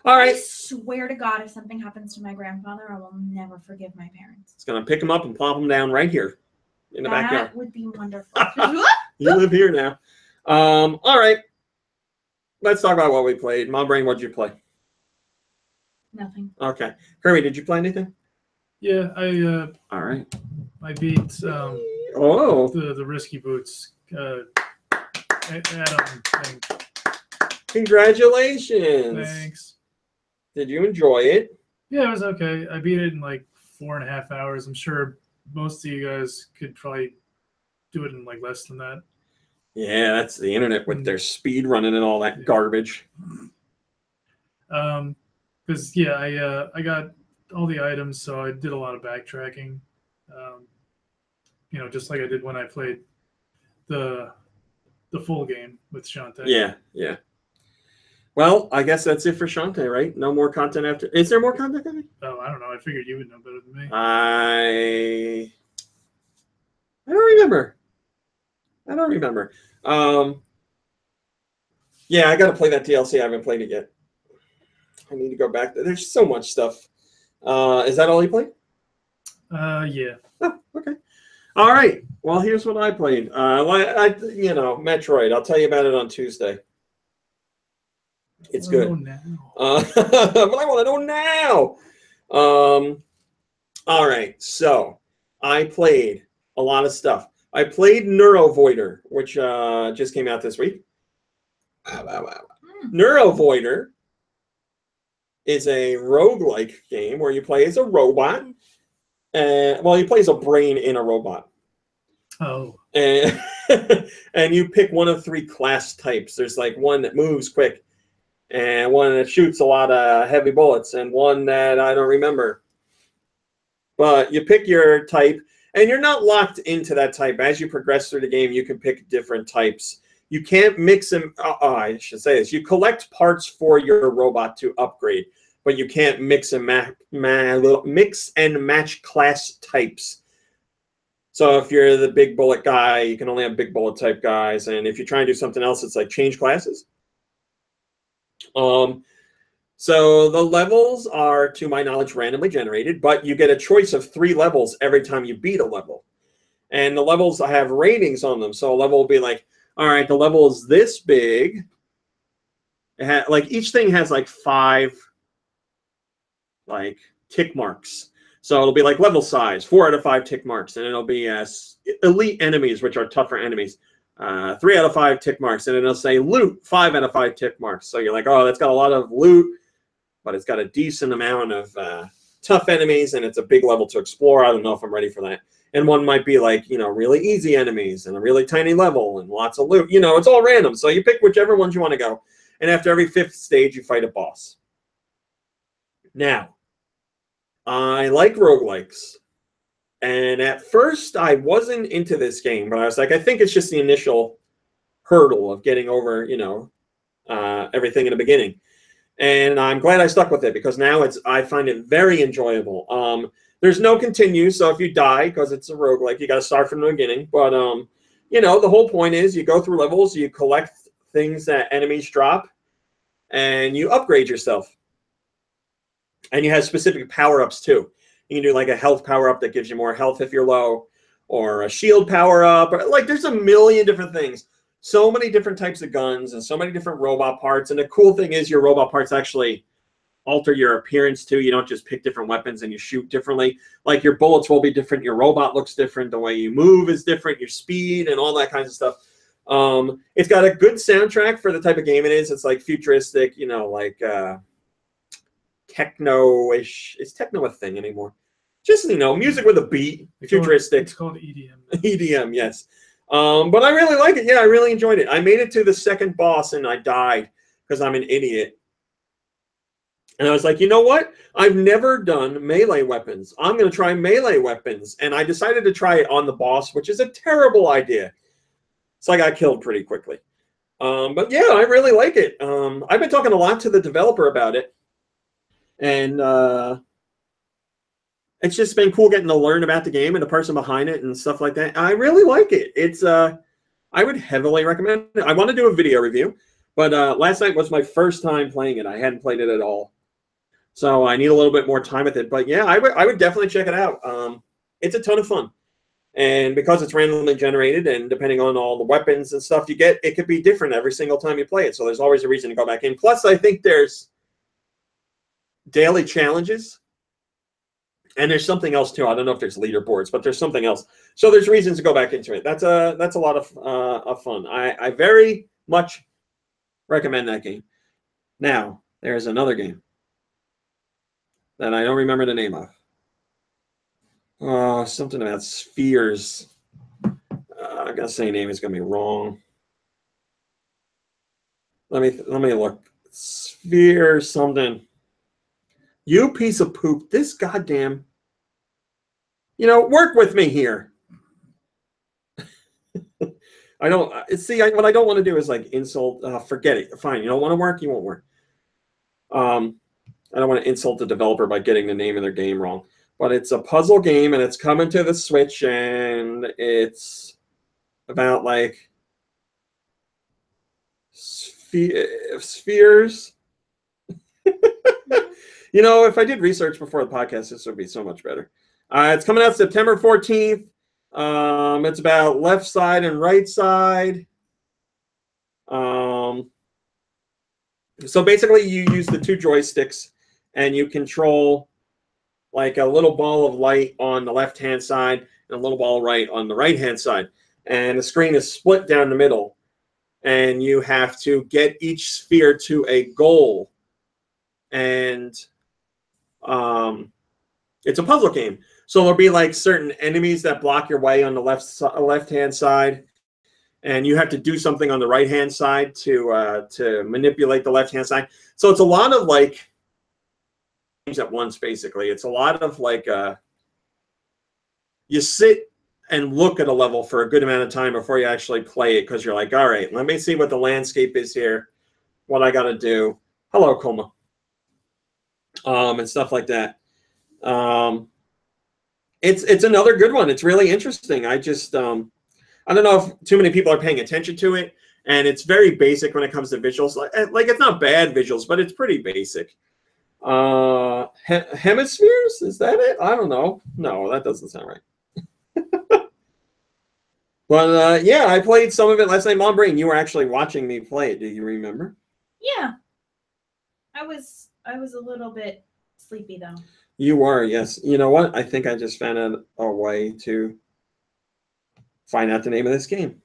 All I right. swear to God, if something happens to my grandfather, I will never forgive my parents. It's going to pick him up and plop him down right here in the backyard. That would be wonderful. You live here now. All right. Let's talk about what we played. Mom Brain, what did you play? Nothing. Okay. Kirby, did you play anything? Yeah, All right. I beat the Risky Boots Adam thing. Congratulations. Thanks. Did you enjoy it? Yeah, it was okay. I beat it in like 4.5 hours. I'm sure most of you guys could probably do it in like less than that. Yeah, that's the internet with their speed running and all that garbage. Because yeah, I got all the items, so I did a lot of backtracking. You know, just like I did when I played the the full game with Shantae. Yeah, yeah. Well, I guess that's it for Shantae, right? No more content after. Is there more content coming? Oh, I don't know. I figured you would know better than me. I don't remember. Yeah, I got to play that DLC. I haven't played it yet. I need to go back. There's so much stuff. Is that all you played? Yeah. Oh, okay. All right. Well, here's what I played. Metroid. I'll tell you about it on Tuesday. It's good. But I want to know now. All right. So I played a lot of stuff. I played Neurovoider, which just came out this week. Neurovoider is a roguelike game where you play as a robot. You play as a brain in a robot. Oh. And you pick one of 3 class types. There's like one that moves quick, and one that shoots a lot of heavy bullets, and one that I don't remember. But you pick your type, and you're not locked into that type. As you progress through the game, you can pick different types. You can't mix them. I should say this. You collect parts for your robot to upgrade, but you can't mix and match class types. So if you're the big bullet guy, you can only have big bullet type guys. And if you try and do something else, it's like change classes. So the levels are, to my knowledge, randomly generated, but you get a choice of 3 levels every time you beat a level. And the levels have ratings on them. So a level will be like, all right, the level is this big. Like each thing has like 5 like tick marks. So it'll be like level size, 4 out of 5 tick marks, and it'll be elite enemies, which are tougher enemies, 3 out of 5 tick marks, and it'll say loot, 5 out of 5 tick marks. So you're like, oh, that's got a lot of loot, but it's got a decent amount of tough enemies, and it's a big level to explore. I don't know if I'm ready for that. And one might be like, really easy enemies and a really tiny level and lots of loot. It's all random. So you pick whichever ones you want to go. And after every 5th stage, you fight a boss. Now, I like roguelikes. And at first, I wasn't into this game, but I was like, I think it's just the initial hurdle of getting over, everything in the beginning. And I'm glad I stuck with it because now I find it very enjoyable. There's no continue, so if you die, because it's a roguelike, you got to start from the beginning. But, the whole point is you go through levels, you collect things that enemies drop, and you upgrade yourself. And you have specific power-ups, too. You can do like a health power-up that gives you more health if you're low, or a shield power-up. Like, there's a million different things. So many different types of guns and so many different robot parts. And the cool thing is your robot parts actually alter your appearance, too. You don't just pick different weapons and you shoot differently. Like, your bullets will be different. Your robot looks different. The way you move is different. Your speed and all that kinds of stuff. It's got a good soundtrack for the type of game it is. It's like futuristic, like... techno-ish. Is techno a thing anymore? Just, music with a beat. Futuristic. It's called EDM. EDM, yes. But I really like it. Yeah, I really enjoyed it. I made it to the 2nd boss and I died because I'm an idiot. And I was like, you know what? I've never done melee weapons. I'm going to try melee weapons. And I decided to try it on the boss, which is a terrible idea. So I got killed pretty quickly. But yeah, I really like it. I've been talking a lot to the developer about it. And it's just been cool getting to learn about the game and the person behind it and stuff like that. I really like it. It's I would heavily recommend it. I want to do a video review, but last night was my first time playing it. I hadn't played it at all. So I need a little bit more time with it. But yeah, I would definitely check it out. It's a ton of fun. And because it's randomly generated and depending on all the weapons and stuff you get, it could be different every single time you play it. So there's always a reason to go back in. Plus, I think there's daily challenges, and there's something else too. I don't know if there's leaderboards, but there's something else. So there's reasons to go back into it. That's a lot of fun. I very much recommend that game. Now there's another game that I don't remember the name of. Something about spheres. I'm gonna say name is gonna be wrong. Let me look. Sphere something. You piece of poop. This goddamn... work with me here. I don't see. What I don't want to do is like insult. Forget it. Fine. You don't want to work. You won't work. I don't want to insult the developer by getting the name of their game wrong. But it's a puzzle game, and it's coming to the Switch, and it's about like spheres. You know, if I did research before the podcast, this would be so much better. It's coming out September 14th. It's about left side and right side. So basically, you use the two joysticks, and you control like a little ball of light on the left-hand side and a little ball of light on the right-hand side. And the screen is split down the middle. And you have to get each sphere to a goal. And it's a puzzle game. So there'll be like certain enemies that block your way on the left-hand side. And you have to do something on the right-hand side to manipulate the left-hand side. So it's a lot of like games at once, basically. It's a lot of like you sit and look at a level for a good amount of time before you actually play it, because you're like, all right, let me see what the landscape is here, what I got to do. Hello, Coma. And stuff like that. It's another good one. It's really interesting. I just I don't know if too many people are paying attention to it, and it's very basic when it comes to visuals. Like it's not bad visuals, but it's pretty basic. Hemispheres? Is that it? I don't know. No, that doesn't sound right. But yeah, I played some of it last night. Mom Brain, you were actually watching me play it. Do you remember? Yeah. I was a little bit sleepy though. You were, yes. You know what? I think I just found out a way to find out the name of this game.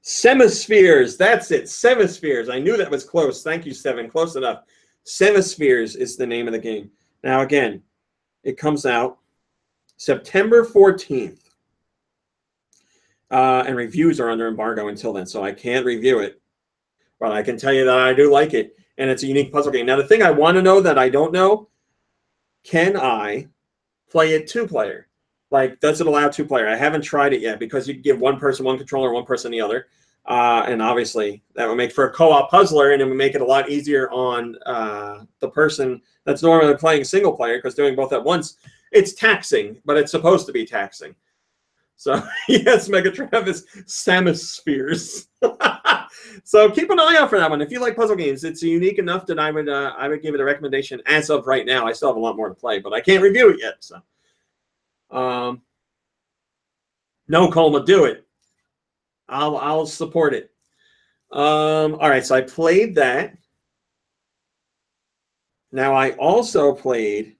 Semispheres. That's it. Semispheres. I knew that was close. Thank you, Seven. Close enough. Semispheres is the name of the game. Now, again, it comes out September 14th. And reviews are under embargo until then, so I can't review it. But I can tell you that I do like it, and it's a unique puzzle game. Now, the thing I want to know that I don't know, can I play it two-player? Like, does it allow two-player? I haven't tried it yet, because you can give one person one controller, one person the other. And obviously, that would make for a co-op puzzler, and it would make it a lot easier on the person that's normally playing single-player, because doing both at once, it's taxing, but it's supposed to be taxing. So, yes, Mega Travis, Samispheres. So keep an eye out for that one. If you like puzzle games, it's unique enough that I would give it a recommendation as of right now. I still have a lot more to play, but I can't review it yet. So, no, Colma, do it. I'll support it. All right, so I played that. Now I also played,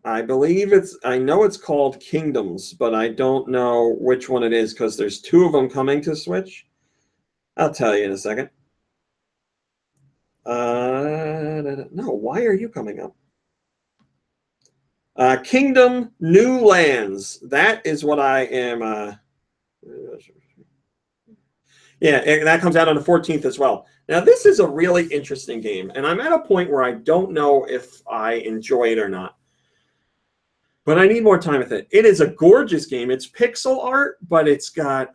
I know it's called Kingdoms, but I don't know which one it is, because there's two of them coming to Switch. I'll tell you in a second. No, why are you coming up? Kingdom New Lands. That is what I am. Yeah, and that comes out on the 14th as well. Now, this is a really interesting game, and I'm at a point where I don't know if I enjoy it or not. But I need more time with it. It is a gorgeous game. It's pixel art, but it's got,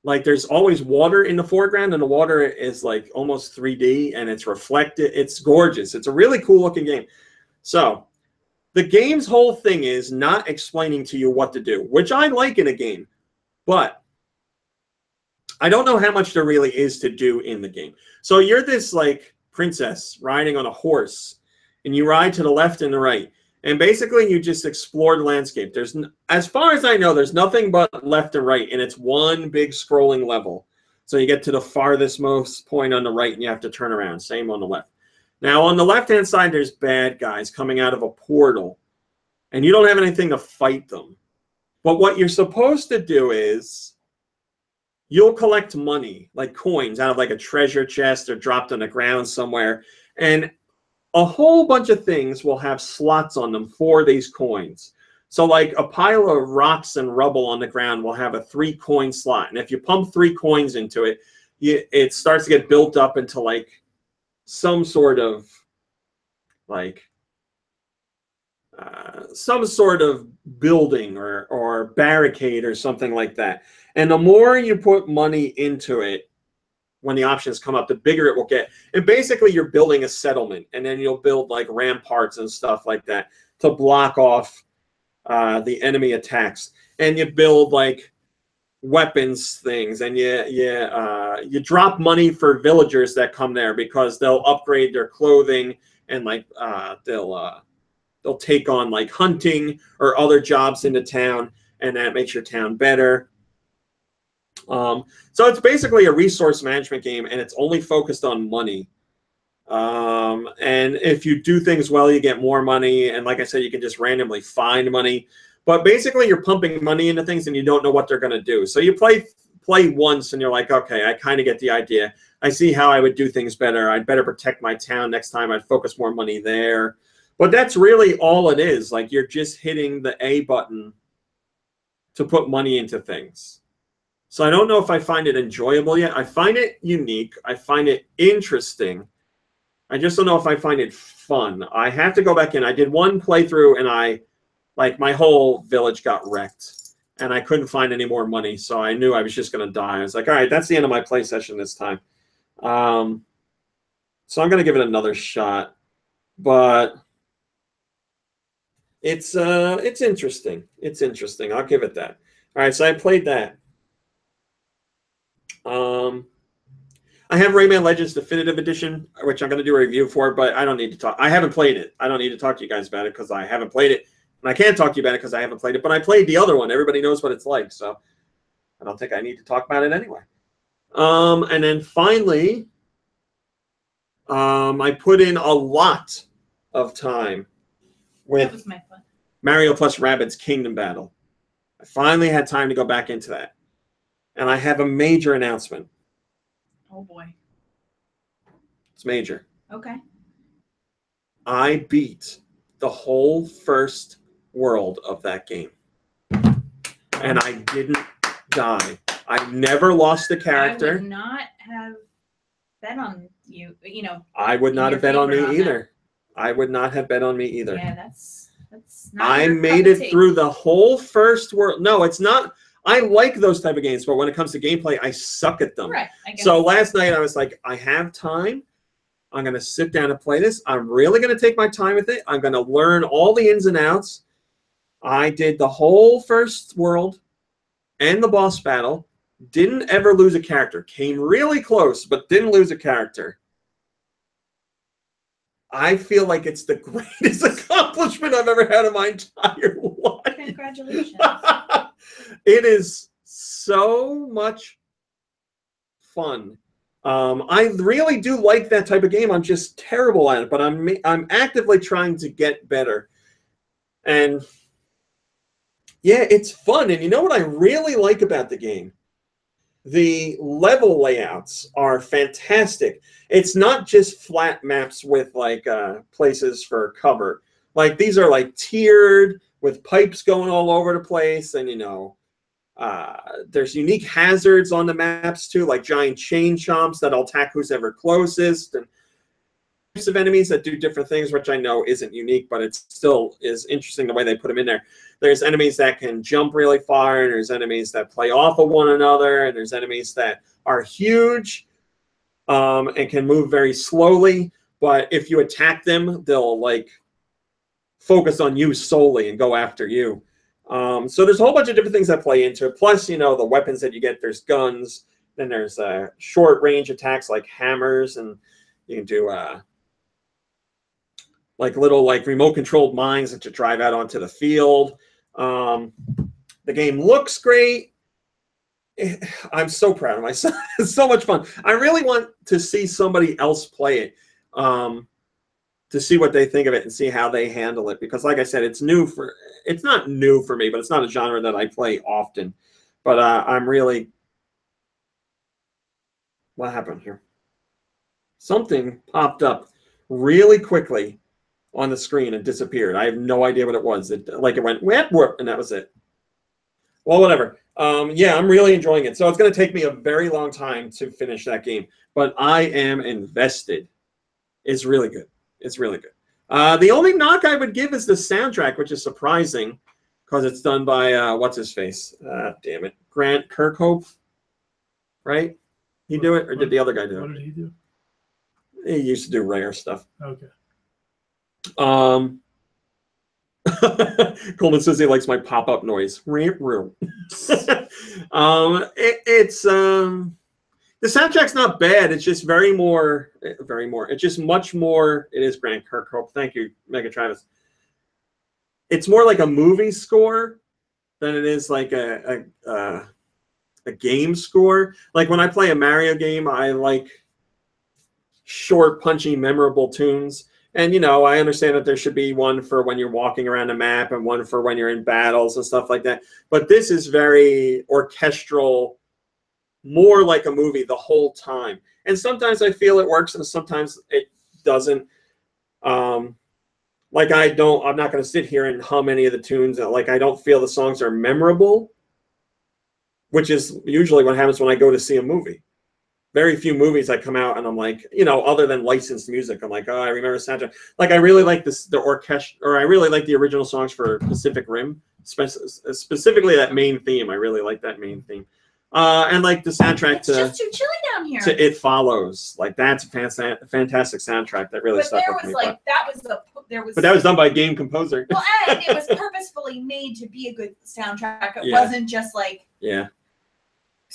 like, there's always water in the foreground, and the water is like almost 3D, and it's reflected. It's gorgeous. It's a really cool looking game. So the game's whole thing is not explaining to you what to do, which I like in a game, but I don't know how much there really is to do in the game. So you're this like princess riding on a horse, and you ride to the left and the right. And basically, you just explore the landscape. There's, as far as I know, there's nothing but left and right, and it's one big scrolling level. So you get to the farthest most point on the right, and you have to turn around. Same on the left. Now, on the left-hand side, there's bad guys coming out of a portal, and you don't have anything to fight them. But what you're supposed to do is you'll collect money, like coins, out of like a treasure chest or dropped on the ground somewhere, and a whole bunch of things will have slots on them for these coins. So like a pile of rocks and rubble on the ground will have a 3-coin slot. And if you pump 3 coins into it, it starts to get built up into like some sort of like some sort of building or barricade or something like that. And the more you put money into it, when the options come up, the bigger it will get. And basically you're building a settlement, and then you'll build like ramparts and stuff like that to block off the enemy attacks. And you build like weapons things, and you drop money for villagers that come there because they'll upgrade their clothing, and like they'll take on like hunting or other jobs in the town, and that makes your town better. So it's basically a resource management game, and it's only focused on money. And if you do things well, you get more money. And like I said, you can just randomly find money. But basically, you're pumping money into things, and you don't know what they're going to do. So you play once, and you're like, okay, I kind of get the idea. I see how I would do things better. I'd better protect my town next time. I'd focus more money there. But that's really all it is. Like, you're just hitting the A button to put money into things. So I don't know if I find it enjoyable yet. I find it unique. I find it interesting. I just don't know if I find it fun. I have to go back in. I did one playthrough, and my whole village got wrecked, and I couldn't find any more money. So I knew I was just going to die. I was like, all right, that's the end of my play session this time. So I'm going to give it another shot, but it's interesting. It's interesting. I'll give it that. All right. So I played that. I have Rayman Legends Definitive Edition, which I'm going to do a review for, but I don't need to talk. I haven't played it. I don't need to talk to you guys about it because I haven't played it. And I can't talk to you about it because I haven't played it, but I played the other one. Everybody knows what it's like, so I don't think I need to talk about it anyway. And then finally, I put in a lot of time with Mario plus Rabbids Kingdom Battle. I finally had time to go back into that. And I have a major announcement. Oh, boy. It's major. Okay. I beat the whole first world of that game. And I didn't die. I never lost a character. I would not have bet on you, I would not have bet on me either. I would not have bet on me either. Yeah, that's not I made it through the whole first world. No, it's not. I like those type of games, but when it comes to gameplay, I suck at them. Right. I guess. So last night I was like, I have time. I'm going to sit down and play this. I'm really going to take my time with it. I'm going to learn all the ins and outs. I did the whole first world and the boss battle. Didn't ever lose a character. Came really close, but didn't lose a character. I feel like it's the greatest accomplishment I've ever had in my entire life. Congratulations. It is so much fun. I really do like that type of game. I'm just terrible at it, but I'm actively trying to get better. And yeah, it's fun. And you know what I really like about the game? The level layouts are fantastic. It's not just flat maps with like places for cover. Like these are like tiered with pipes going all over the place, and there's unique hazards on the maps too, like giant chain chomps that'll attack who's ever closest, and types of enemies that do different things, which I know isn't unique, but it still is interesting the way they put them in there. There's enemies that can jump really far, and there's enemies that play off of one another, and there's enemies that are huge and can move very slowly, but if you attack them, they'll like focus on you solely and go after you. So there's a whole bunch of different things that play into it. Plus, the weapons that you get, there's guns, then there's short range attacks like hammers, and you can do like little like remote controlled mines that you drive out onto the field. The game looks great. I'm so proud of myself. It's so much fun. I really want to see somebody else play it, to see what they think of it and see how they handle it. Because like I said, it's not new for me, but it's not a genre that I play often. But I'm really, what happened here? Something popped up really quickly on the screen and disappeared. I have no idea what it was. It went whoop, whoop, and that was it. Well, whatever. Yeah, I'm really enjoying it. So it's going to take me a very long time to finish that game, but I am invested. It's really good. It's really good. The only knock I would give is the soundtrack, which is surprising because it's done by what's his face? Damn it, Grant Kirkhope, right? He do it, or did the other guy do it? What did he do? He used to do Rare stuff. Okay. Coleman says he likes my pop-up noise. The soundtrack's not bad. It's just very more. It's just much more. It is Grant Kirkhope. Thank you, Mega Travis. It's more like a movie score than it is like a game score. Like when I play a Mario game, I like short, punchy, memorable tunes. And, you know, I understand that there should be one for when you're walking around a map and one for when you're in battles and stuff like that. But this is very orchestral, more like a movie the whole time. And sometimes I feel it works and sometimes it doesn't. I'm not going to sit here and hum any of the tunes. Like, I don't feel the songs are memorable, which is usually what happens when I go to see a movie. Very few movies I come out and I'm like, you know, other than licensed music, I'm like, oh, I remember soundtrack. Like, I really like the orchestra, or I really like the original songs for Pacific Rim, specifically that main theme. I really like that main theme. And like the soundtrack it's just too chilly down here. To It Follows. Like, that's a fantastic soundtrack that really stuck with me. But that was done by a game composer. Well, and it was purposefully made to be a good soundtrack. It Yeah. wasn't just like. Yeah.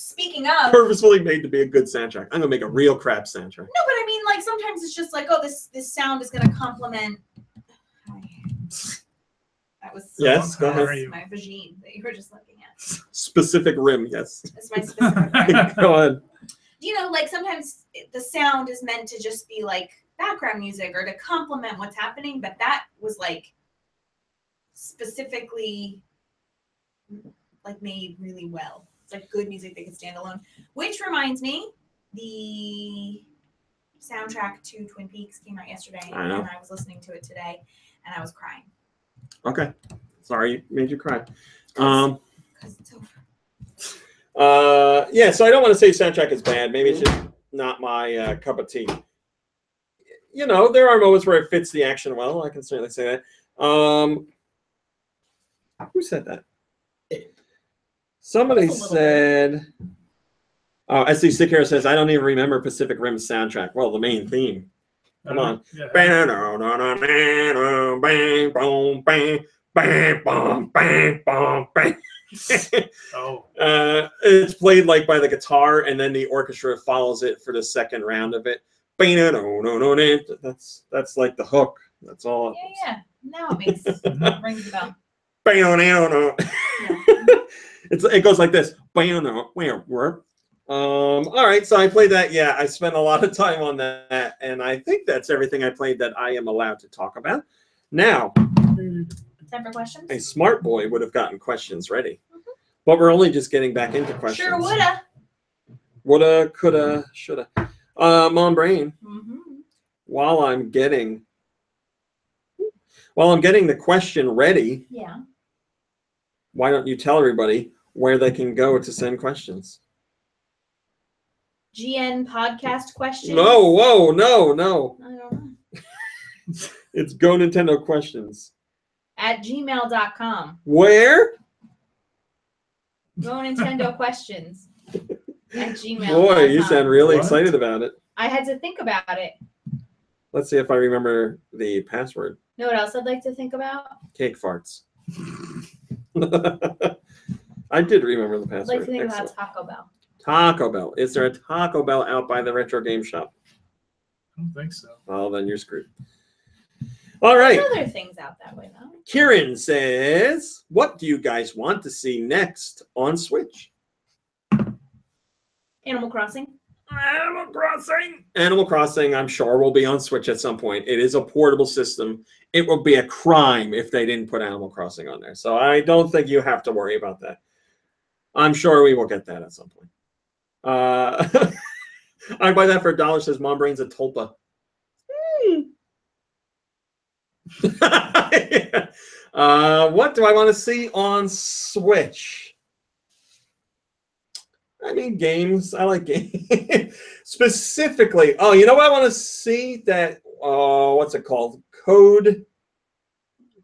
Speaking of, purposefully made to be a good soundtrack. I'm gonna make a real crap soundtrack. No, but I mean, like sometimes it's just like, oh, this sound is gonna complement. That was yes. Go ahead. My vagine that you were just looking at. Specific Rim, yes. That's my specific rim. Go ahead. You know, like sometimes the sound is meant to just be like background music or to complement what's happening, but that was like specifically like made really well. It's like good music that could stand alone. Which reminds me, the soundtrack to Twin Peaks came out yesterday, and I was listening to it today, and I was crying. Okay, sorry, made you cry. Because it's over. Yeah, so I don't want to say soundtrack is bad. Maybe it's just not my cup of tea. You know, there are moments where it fits the action well. I can certainly say that. Who said that? Somebody said, SD Stick Hero says, I don't even remember Pacific Rim's soundtrack. Well, the main theme. Come on. It's played like by the guitar, and then the orchestra follows it for the second round of it. That's like the hook. That's all. Yeah. Now it rings the bell. It goes like this. All right, so I played that. Yeah, I spent a lot of time on that, and I think that's everything I played that I am allowed to talk about. Now, time for questions. A smart boy would have gotten questions ready, but we're only just getting back into questions. Sure woulda. Woulda, coulda, shoulda. Mom Brain. While I'm getting the question ready. Yeah. Why don't you tell everybody where they can go to send questions? GN podcast questions? No. I don't know. It's GoNintendo questions. At gmail.com. Where? GoNintendo questions. At gmail.com. Boy, you sound really excited about it. I had to think about it. Let's see if I remember the password. Know what else I'd like to think about? Cake farts. I did remember the password. I'd like to think about Taco Bell. Taco Bell. Is there a Taco Bell out by the retro game shop? I don't think so. Well, then you're screwed. All right. There's other things out that way, though. Kieran says, what do you guys want to see next on Switch? Animal Crossing. Animal Crossing, I'm sure, will be on Switch at some point. It is a portable system. It would be a crime if they didn't put Animal Crossing on there. So I don't think you have to worry about that. I'm sure we will get that at some point. I buy that for $1, says Mom Brain's a tulpa. What do I want to see on Switch? I mean, games. I like games. Specifically, oh, you know what I want to see? That, what's it called? Code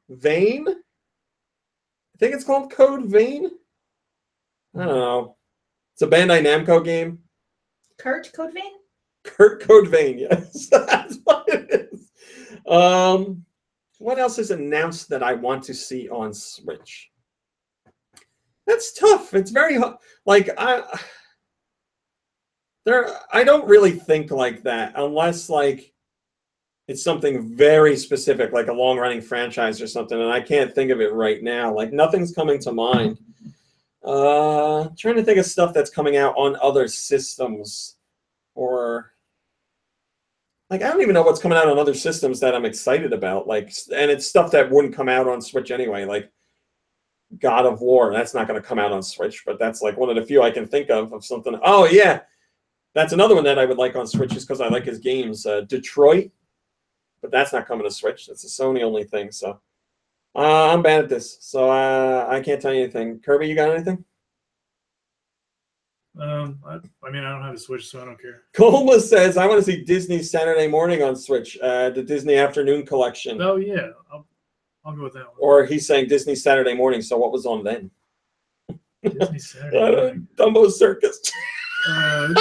Vein. I think it's called Code Vein. I don't know. It's a Bandai Namco game. Kurt Code Vein? Kurt Code Vein, yes. That's what it is. What else is announced that I want to see on Switch? That's tough. It's very like I don't really think like that unless like it's something very specific, like a long-running franchise or something, and I can't think of it right now. Like nothing's coming to mind. Trying to think of stuff that's coming out on other systems, or like I don't even know what's coming out on other systems that I'm excited about. Like, and it's stuff that wouldn't come out on Switch anyway. Like God of War, that's not going to come out on Switch, but that's like one of the few I can think of something. Oh yeah, that's another one that I would like on Switch just because I like his games. Detroit, but that's not coming to Switch. That's a Sony only thing. So I'm bad at this, so I can't tell you anything. Kirby, you got anything? I mean, I don't have a Switch, so I don't care. Colma says, I want to see Disney Saturday Morning on Switch, the Disney Afternoon Collection. Oh, yeah. I'll go with that one. Or he's saying Disney Saturday Morning, so what was on then? Disney Saturday Morning. Dumbo Circus. Dumbo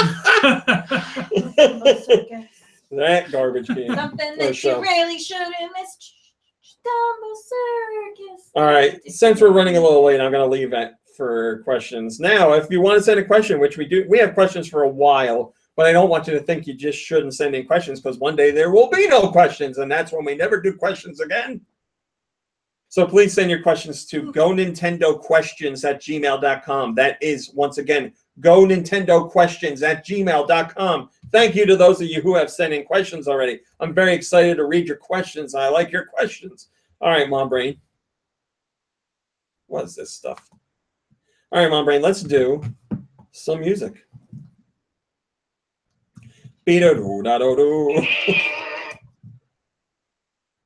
Circus. That garbage game. Something that you really shouldn't miss. Dumbo Circus. All right. Since we're running a little late, I'm going to leave that for questions. Now, if you want to send a question, which we do, we have questions for a while, but I don't want you to think you just shouldn't send in questions because one day there will be no questions, and that's when we never do questions again. So please send your questions to GoNintendoQuestions@gmail.com. That is, once again, GoNintendoQuestions@gmail.com. Thank you to those of you who have sent in questions already. I'm very excited to read your questions. I like your questions. All right, Mom Brain. What is this stuff? All right, Mom Brain, let's do some music. Be-do-do-da-do-do.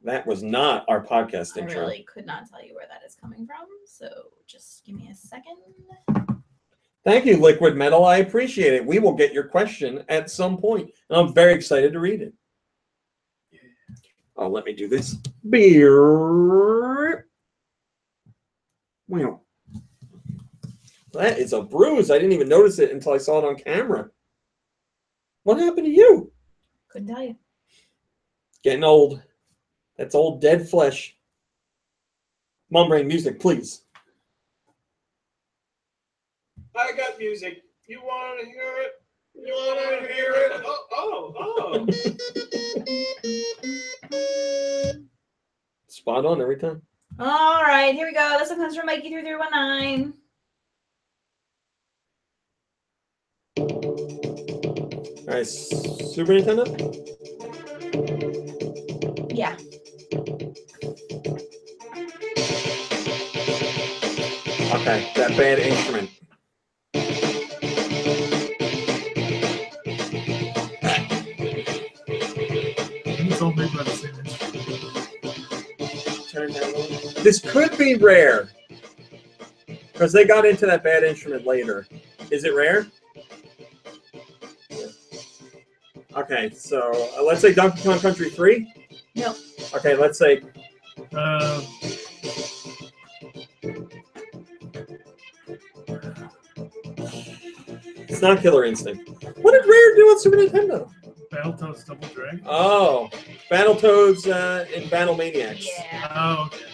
That was not our podcast intro. I really could not tell you where that is coming from, so just give me a second. Thank you, Liquid Metal. I appreciate it. We will get your question at some point, and I'm very excited to read it. Oh, let me do this. Beer. Wow. That is a bruise. I didn't even notice it until I saw it on camera. What happened to you? Couldn't tell you. Getting old. That's old dead flesh. Mom Brain, music, please. I got music. You want to hear it? You want to hear it? Oh. Spot on every time. All right, here we go. This one comes from Mikey3319. All right, Super Nintendo? Yeah. Okay, that bad instrument. It's all made by the same instrument. Turn that on. This could be rare because they got into that bad instrument later. Is it rare? Okay, so let's say Donkey Kong Country 3? No. Okay, let's say... It's not Killer Instinct. What did Rare do on Super Nintendo? Battletoads Double Dragon? Oh, Battletoads and Battle Maniacs. Yeah. Oh, okay.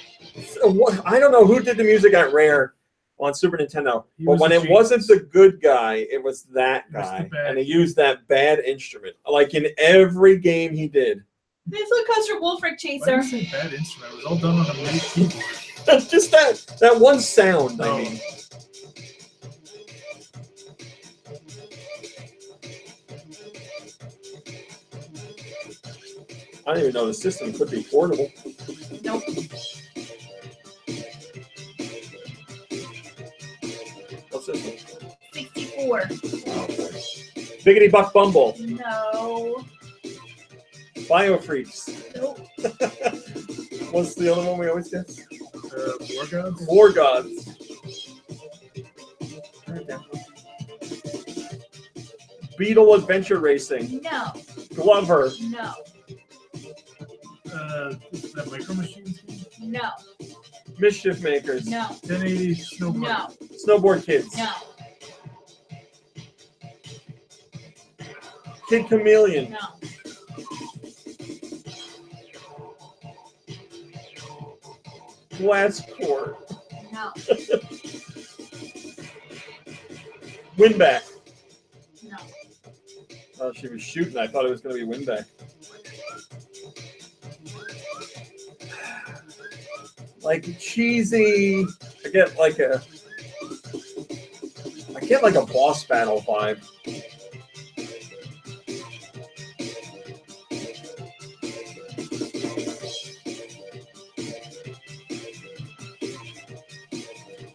So I don't know who did the music at Rare on Super Nintendo, but when it wasn't the good guy, it was that guy, and he used that bad instrument, like in every game he did. This one comes from Wolfric Chaser. Why did you say bad instrument? It was all done on a MIDI keyboard. That's just that one sound. Oh. I mean. I didn't even know the system could be portable. Nope. What's this one? 64. Oh, boy. Biggity Buck Bumble. No. Biofreaks. Nope. What's the other one we always get? War Gods? War Gods. Beetle Adventure Racing. No. Glover. No. Is that Micro Machines? No. Mischief Makers. No. 1080 Snowboard. No. Snowboard Kids. No. Kid Chameleon. No. Glass Court. No. Winback. No. Oh, she was shooting. I thought it was going to be Winback. Like cheesy. I get like a boss battle vibe.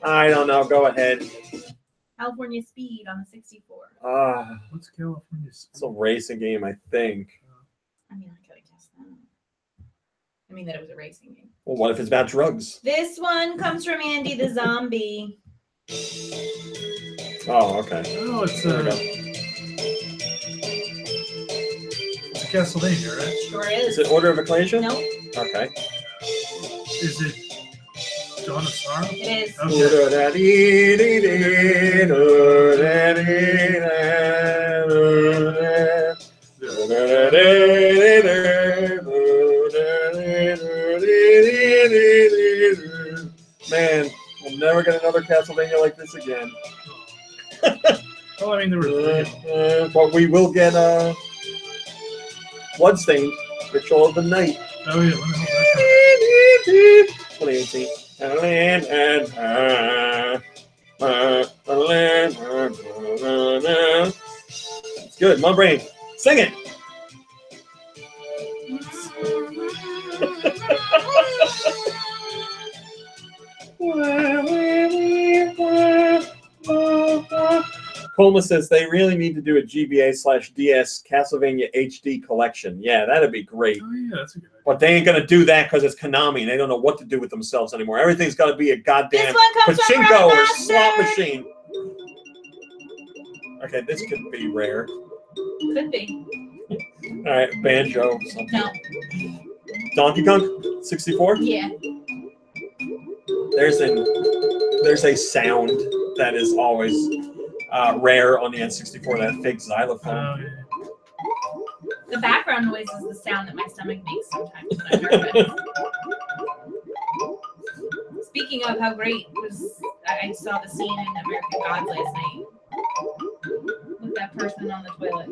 I don't know. Go ahead. California Speed on the 64. What's California Speed? It's a racing game, I think. I mean, I could have guessed that. I mean, that it was a racing game. Well, what if it's about drugs? This one comes from Andy the Zombie. Oh, okay. Oh, it's There we go. it's a Castlevania, right? Sure is. Is it Order of Ecclesia? Nope. Okay. Is it Dawn of Sorrow? It is. Man, we'll never get another Castlevania like this again. Oh, I mean, there were three. But we will get Bloodstained, Ritual of the Night. Oh, yeah. When the hell did that 2018. It's good. My brain. Sing it. Colma says they really need to do a GBA/DS Castlevania HD collection. Yeah, that'd be great. come? Oh, yeah, that's a good idea. But they ain't gonna do that because it's Konami and they don't know what to do with themselves anymore. Everything's got to be a This goddamn one comes from pachinko or Rabbids. slot machine. Okay, this could be rare. Could be. All right, banjo. Something. No. Donkey Kong 64. Yeah. There's a sound that is always rare on the N64. That fake xylophone. Oh, yeah. The background noise is the sound that my stomach makes sometimes when I'm nervous. Speaking of how great was, I saw the scene in American Gods last night with that person on the toilet.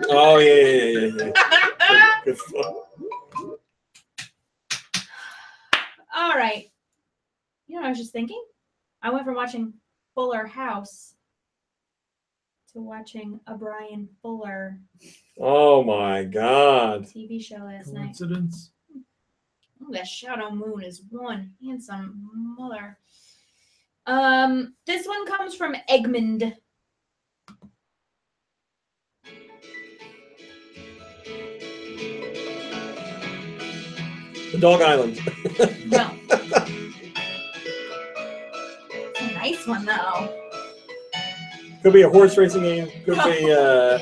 Oh yeah. Good stuff. All right. You know what I was just thinking? I went from watching Fuller House to watching a Brian Fuller Oh my God. TV show last night. Coincidence? Oh, that Shadow Moon is one handsome mother. This one comes from Egmond. The Dog Island. No. It's a nice one though. Could be a horse racing game. Could be a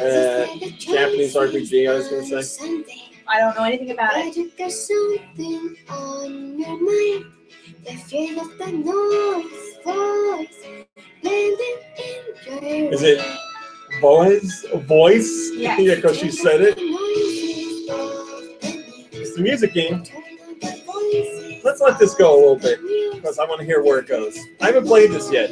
Japanese RPG. I was gonna say. I don't know anything about it. There's something on your mind. The fear of the noise, voice, blending in your Is it voice? Yeah. Yeah, because she said it. It's the music game. Let's let this go a little bit because I want to hear where it goes. I haven't played this yet.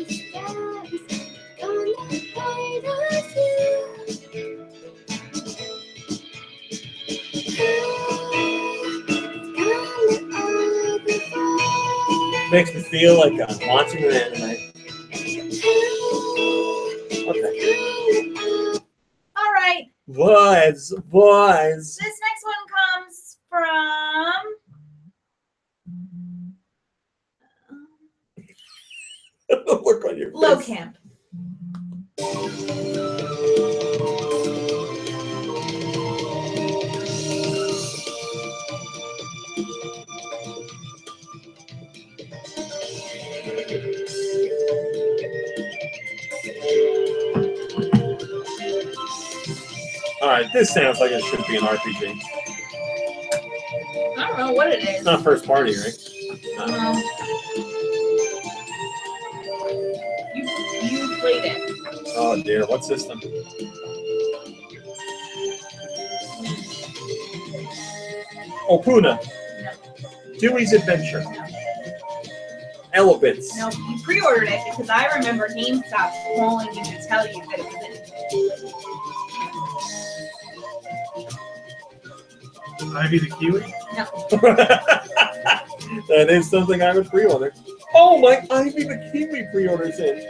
Makes me feel like I'm watching an anime. Okay. All right. Boys. This next one comes from Look on your Low face. Camp. All right, this sounds like it should be an RPG. know what it is. It's not first party, right? No. You played it. Oh dear, what system? Opuna. No. Dewey's Adventure. No. Elebits. No, you pre-ordered it because I remember GameStop calling you to tell you that it was in it. Ivy the Kiwi? No. That is something I would pre-order. Oh my, Ivy the Kiwi pre-orders in.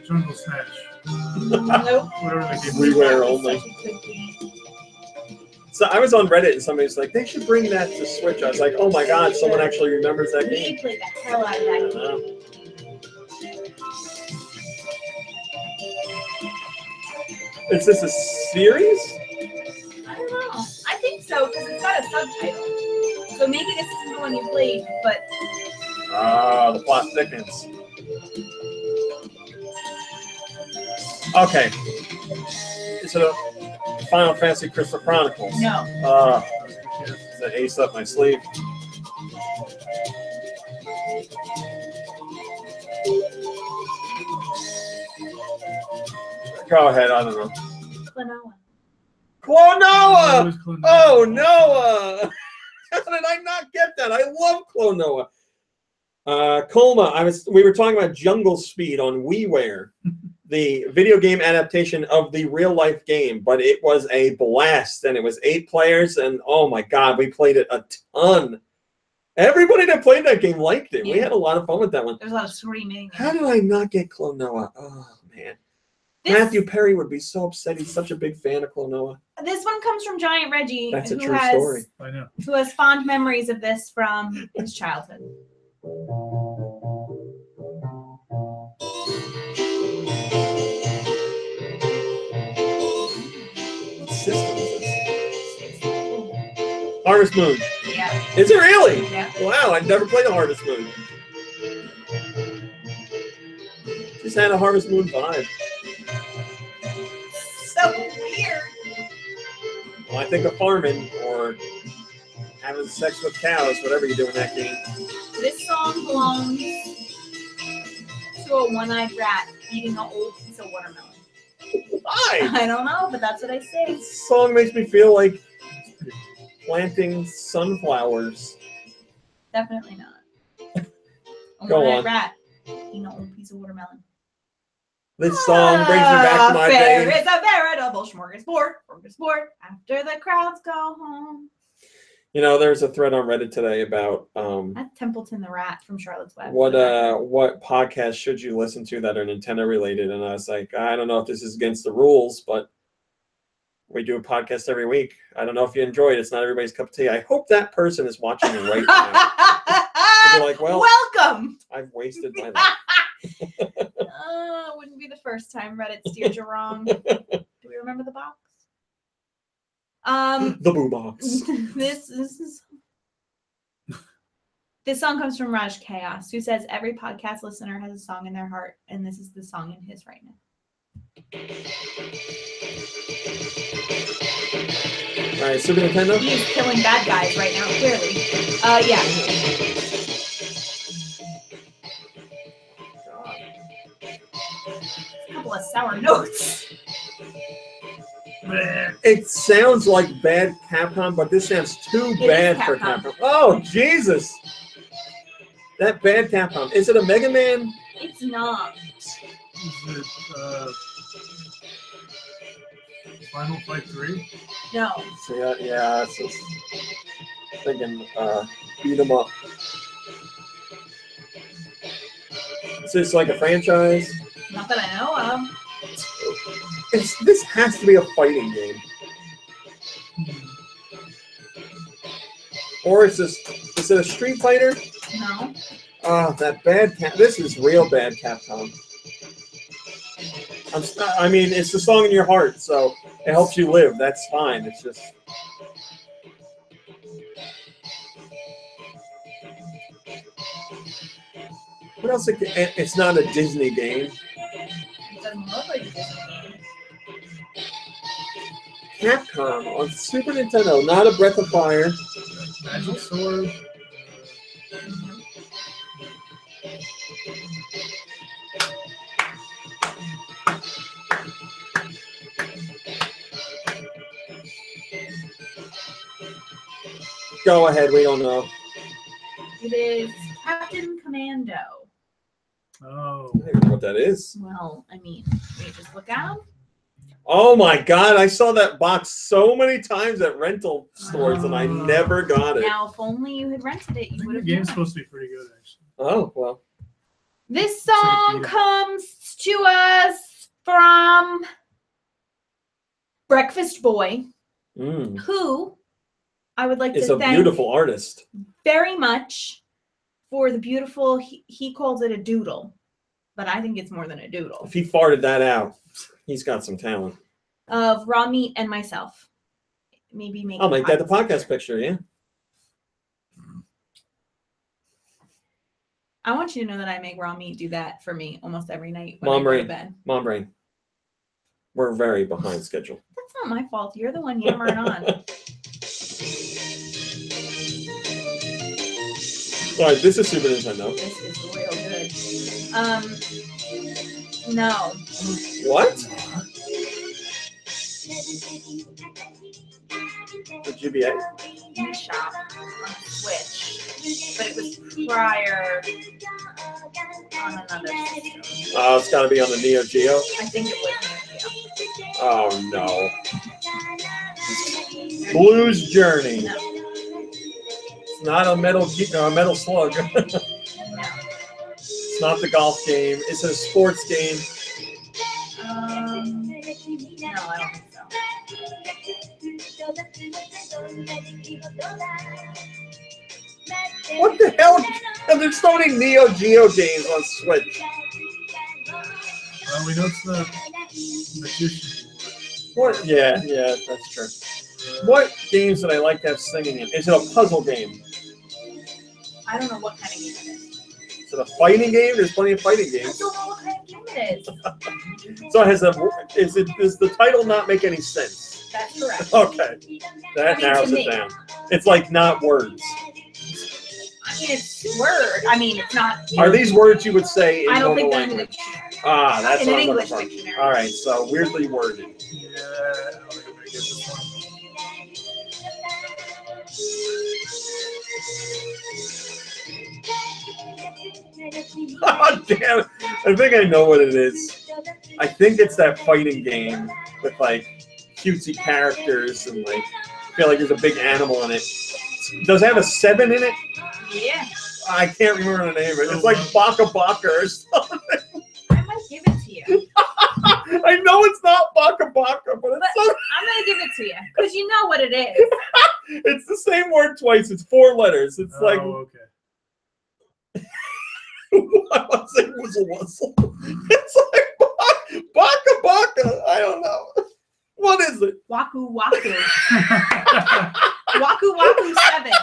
Jungle Snatch. Nope. Whatever the game. WiiWare only. So I was on Reddit and somebody was like, they should bring that to Switch. I was like, oh my god, someone actually remembers that game. We played the hell out of that game. Is this a series? I don't know. I think so because it's got a subtitle. So maybe this isn't the one you played, but Ah, the plot thickens. Okay. Is it a Final Fantasy Crystal Chronicles? no. Is that ace up my sleeve? Go ahead, I don't know. Klonoa. Clonoa! Oh, Noah! How did I not get that? I love Clonoa. Colma, we were talking about Jungle Speed on WiiWare, the video game adaptation of the real life game, but it was a blast, and it was 8 players, and oh my god, we played it a ton. Everybody that played that game liked it. Yeah. We had a lot of fun with that one. There's a lot of screaming. How did I not get Clonoa? Oh man. Matthew Perry would be so upset. He's such a big fan of Clonoa. This one comes from Giant Reggie, That's a who true story. I know. who has fond memories of this from his childhood. What system is this? Harvest Moon. Yeah. Is it really? Yeah. Wow, I've never played a Harvest Moon. Just had a Harvest Moon vibe. So weird. Well, I think of farming or having sex with cows, whatever you do in that game. This song belongs to a one-eyed rat eating an old piece of watermelon. Why? I don't know, but that's what I say. This song makes me feel like planting sunflowers. Definitely not. A Go one-eyed on. rat eating an old piece of watermelon. This song brings me back to my fair day. is a veritable smorgasbord after the crowds go home. You know, there's a thread on Reddit today about That's Templeton the Rat from Charlotte's Web. what podcasts should you listen to that are Nintendo related, and I was like, I don't know if this is against the rules, but we do a podcast every week. I don't know if you enjoy it. It's not everybody's cup of tea. I hope that person is watching it right now. They're like, well, welcome. I've wasted my life. Wouldn't be the first time Reddit steered you wrong. Do we remember the box? The Boo Box. This song comes from Raj Chaos, who says every podcast listener has a song in their heart, and this is the song in his right now. All right, Super Nintendo. He's killing bad guys right now, clearly. Yeah. A couple of sour notes. It sounds like bad Capcom, but this sounds too bad for Capcom. Oh, Jesus. That bad Capcom. Is it a Mega Man? It's not. Is it Final Fight 3? No. So, yeah, it's just thinking beat 'em up. Is this like a franchise? Not that I know of. This has to be a fighting game. Or is it a Street Fighter? No. That bad this is real bad Capcom. I mean, it's the song in your heart, so it helps you live. That's fine. It's just... What else? It's not a Disney game. It doesn't look like a Disney game. Capcom on Super Nintendo, not a Breath of Fire. Magic Sword. Go ahead, we don't know. It is Captain Commando. Oh. I don't even know what that is. Well, I mean, we just look at them. Oh my god, I saw that box so many times at rental stores and I never got it. Now, if only you had rented it, you would The have. game's supposed to be pretty good, actually. Oh, well. This song comes to us from Breakfast Boy, who I would like It's to a thank beautiful artist. very much for the beautiful, he calls it a doodle, but I think it's more than a doodle, If he farted that out, he's got some talent. of Raw Meat and myself. Maybe make I'll make that the podcast picture, yeah. I want you to know that I make Raw Meat do that for me almost every night when Mom I go brain. to bed. Mom brain. We're very behind schedule. That's not my fault. You're the one yammering on. All right, this is Super Nintendo. This is real good. No. What? The GBA? Eshop on Switch, but it was prior on another system. Oh, it's got to be on the Neo Geo. I think it was Neo Geo. Oh no. Blues Journey. No. It's not a metal slug. No. It's not the golf game. It's a sports game. No, I don't think so. What the hell? There's so many Neo Geo games on Switch. Well, we know it's the Magician. What? Yeah, that's true. What games did I like to have singing in? Is it a puzzle game? I don't know what kind of game it is. Is it a fighting game? There's plenty of fighting I games. don't know what kind of game it is. So does the title not make any sense? That's correct. Okay, that narrows it down. It's like not words. I mean, it's word. I mean, it's not. Are these words you would say in I don't normal think they're in the language? dictionary. Ah, that's In what an I'm English looking for. dictionary. All right, so weirdly worded. Yeah, I don't think I'm going to get this one. Oh, damn it. I think I know what it is. I think it's that fighting game with like cutesy characters and like I feel like there's a big animal in it. Does it have a 7 in it? Yeah. I can't remember the name of it. It's like Baka Baka or something. I might give it to you. I know it's not Baka Baka, but it's so... I'm going to give it to you because you know what it is. It's the same word twice. It's 4 letters. It's like... okay. I was saying wuzzle. It's like Baka Baka. I don't know. What is it? Waku Waku. Waku Waku 7.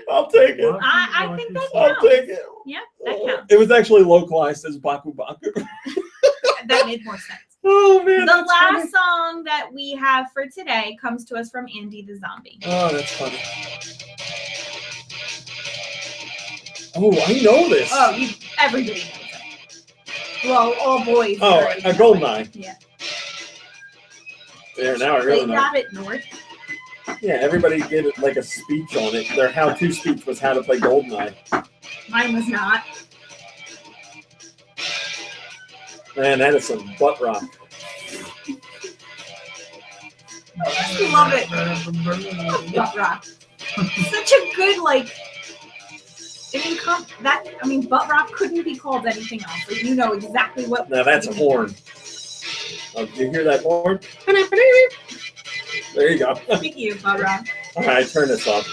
I'll take it. I think that I'll counts. take it. Yeah, that counts. It was actually localized as Baku Baku. That made more sense. Oh, man. The that's last funny. song that we have for today comes to us from Andy the Zombie. Oh, that's funny. Oh, I know this. Oh, everybody knows it. Well, all boys. Oh, already a know GoldenEye. it. Yeah. There, now I really They know. got it, North. Yeah, everybody did like a speech on it. Their how-to speech was how to play GoldenEye. Mine was not. Man, that is some butt rock. I just love it. Butt rock. Such a good, like, butt rock couldn't be called anything else. Like, you know exactly what. Now that's a horn. Oh, do you hear that horn? There you go. Thank you, butt rock. All right, turn this off.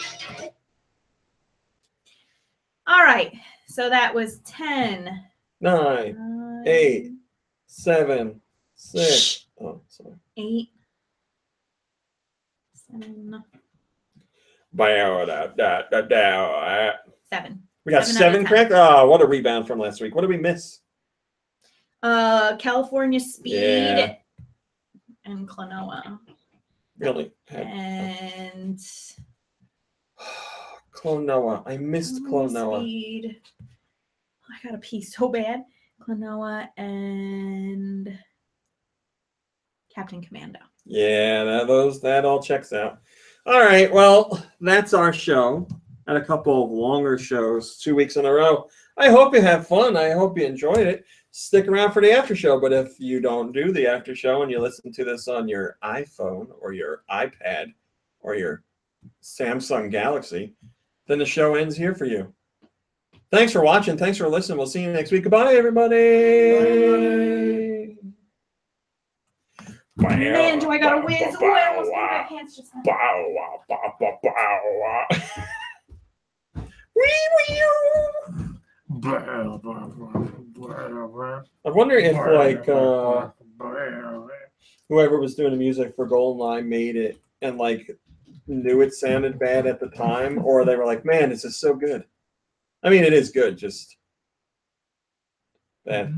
All right. So that was 10. 9, 8, 7, 6. Oh, sorry. 8. 7. 7. We got 7 out of 7 10. correct? Oh, what a rebound from last week. What did we miss? California Speed Yeah. and Klonoa. Really. And Klonoa. I missed Klonoa. Speed. I got a pee so bad. Klonoa and Captain Commando. Yeah, that all checks out. All right, well, that's our show. And a couple of longer shows 2 weeks in a row. I hope you have fun. I hope you enjoyed it. Stick around for the after show. But if you don't do the after show and you listen to this on your iPhone or your iPad or your Samsung Galaxy, then the show ends here for you. Thanks for watching. Thanks for listening. We'll see you next week. Goodbye, everybody. Bye. Man, do I got a whiz? Oh, I almost put my pants just now. I wonder if like whoever was doing the music for GoldenEye made it and like knew it sounded bad at the time, or they were like, "Man, this is so good." I mean, it is good, just bad.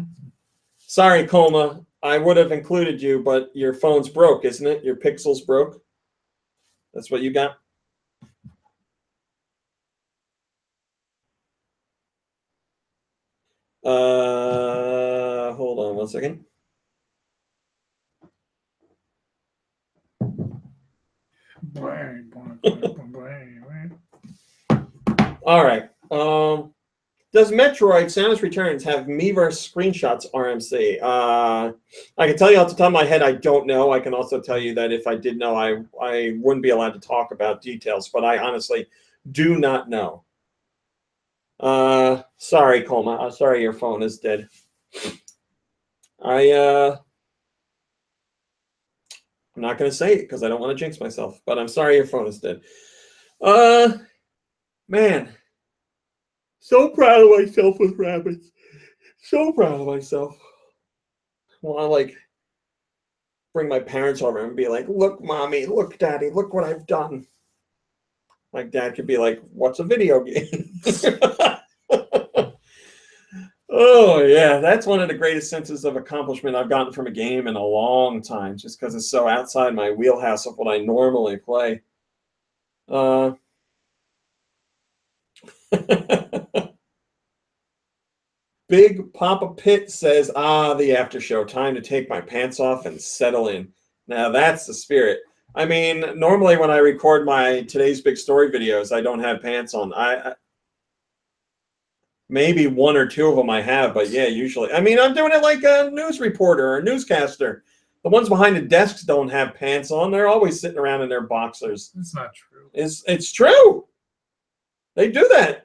Sorry, Colma. I would have included you, but your phone's broke, isn't it? Your Pixel's broke. That's what you got. Hold on 1 second. All right. Does Metroid Samus Returns have Miiverse screenshots RMC? I can tell you off the top of my head, I don't know. I can also tell you that if I did know, I wouldn't be allowed to talk about details, but I honestly do not know. Sorry, Colma. I'm sorry your phone is dead. I'm not going to say it because I don't want to jinx myself, but I'm sorry your phone is dead. Man, so proud of myself with Rabbids. So proud of myself. Well, I like bring my parents over and be like, "Look, mommy, look, daddy, look what I've done." Like dad could be like, "What's a video game?" Oh yeah, that's one of the greatest senses of accomplishment I've gotten from a game in a long time, just because it's so outside my wheelhouse of what I normally play. Big Papa Pitt says, the after show. Time to take my pants off and settle in. Now that's the spirit. I mean, normally when I record my Today's Big Story videos, I don't have pants on. I maybe one or two of them I have, but yeah, usually. I mean, I'm doing it like a news reporter or a newscaster. The ones behind the desks don't have pants on. They're always sitting around in their boxers. It's not true. It's true. They do that.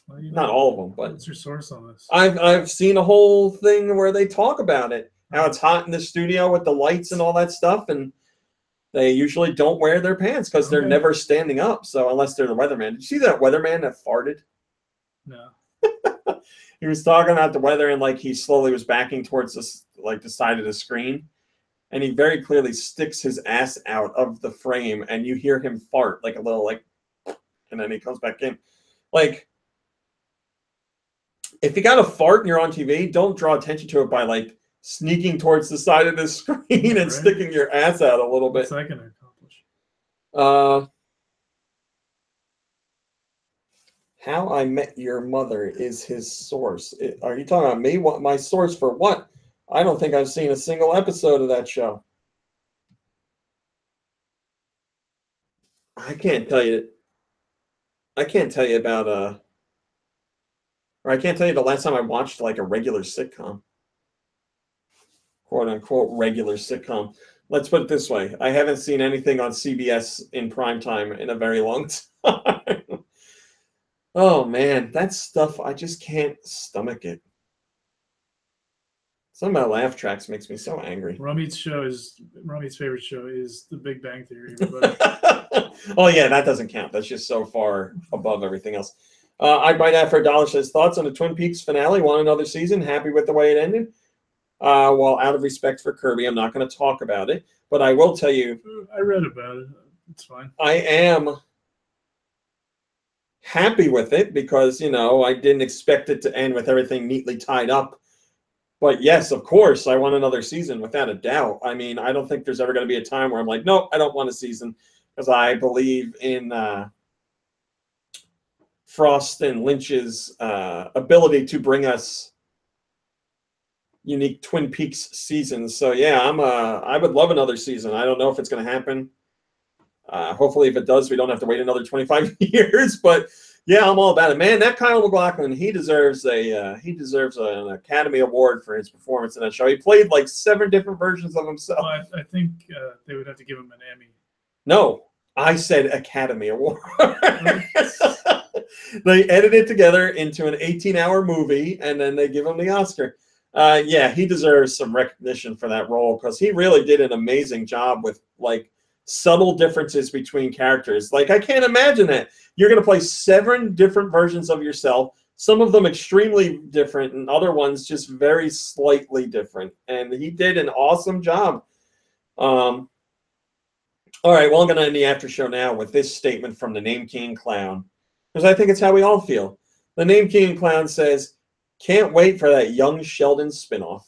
Well, you know, not all of them, but what's your source on this? I've seen a whole thing where they talk about it. How it's hot in the studio with the lights and all that stuff, and they usually don't wear their pants because they're never standing up. So unless they're the weatherman. Did you see that weatherman that farted? No. He was talking about the weather and like he slowly was backing towards this like the side of the screen, and he very clearly sticks his ass out of the frame, and you hear him fart like a little like, and then he comes back in. Like, if you got a fart and you're on TV, don't draw attention to it by like sneaking towards the side of the screen and sticking your ass out a little bit. What's that going to accomplish? How I Met Your Mother is his source. Are you talking about me? What my source for what? I don't think I've seen a single episode of that show. I can't tell you. I can't tell you about or I can't tell you the last time I watched like a regular sitcom. Quote unquote regular sitcom. Let's put it this way. I haven't seen anything on CBS in primetime in a very long time. Oh man, that stuff, I just can't stomach it. Some of my laugh tracks makes me so angry. Rummy's favorite show is The Big Bang Theory. Oh yeah, that doesn't count. That's just so far above everything else. I'd buy that for $1. Says, thoughts on the Twin Peaks finale? Want another season? Happy with the way it ended? Well, out of respect for Kirby, I'm not going to talk about it. But I will tell you. I read about it. It's fine. I am happy with it because, you know, I didn't expect it to end with everything neatly tied up. But yes, of course, I want another season without a doubt. I mean, I don't think there's ever going to be a time where I'm like, nope, I don't want a season, because I believe in Frost and Lynch's ability to bring us unique Twin Peaks seasons. So yeah, I would love another season. I don't know if it's going to happen. Hopefully, if it does, we don't have to wait another 25 years. But yeah, I'm all about it, man. That Kyle MacLachlan, he deserves an Academy Award for his performance in that show. He played like 7 different versions of himself. Well, I think they would have to give him an Emmy. No, I said Academy Award. They edit it together into an 18-hour movie, and then they give him the Oscar. Yeah, he deserves some recognition for that role, because he really did an amazing job with like subtle differences between characters. Like, I can't imagine that you're going to play 7 different versions of yourself, some of them extremely different and other ones just very slightly different. And he did an awesome job. All right, well, I'm going to end the after show now with this statement from the Name King Clown, because I think it's how we all feel. The Name King Clown says, "Can't wait for that Young Sheldon spinoff."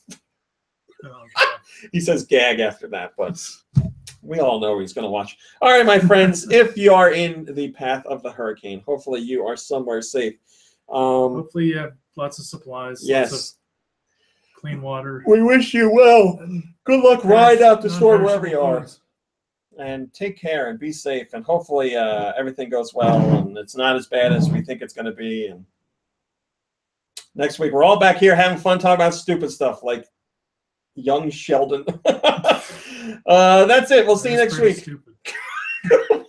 He says gag after that, but we all know he's going to watch. All right, my friends, if you are in the path of the hurricane, hopefully you are somewhere safe. Hopefully you have lots of supplies. Yes. Lots of clean water. We wish you well. Good luck. Ride out the storm wherever you are. And take care and be safe. And hopefully everything goes well and it's not as bad as we think it's going to be. And next week, we're all back here having fun talking about stupid stuff like Young Sheldon. That's it. We'll see you next week. Stupid.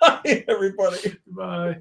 Bye, everybody. Bye.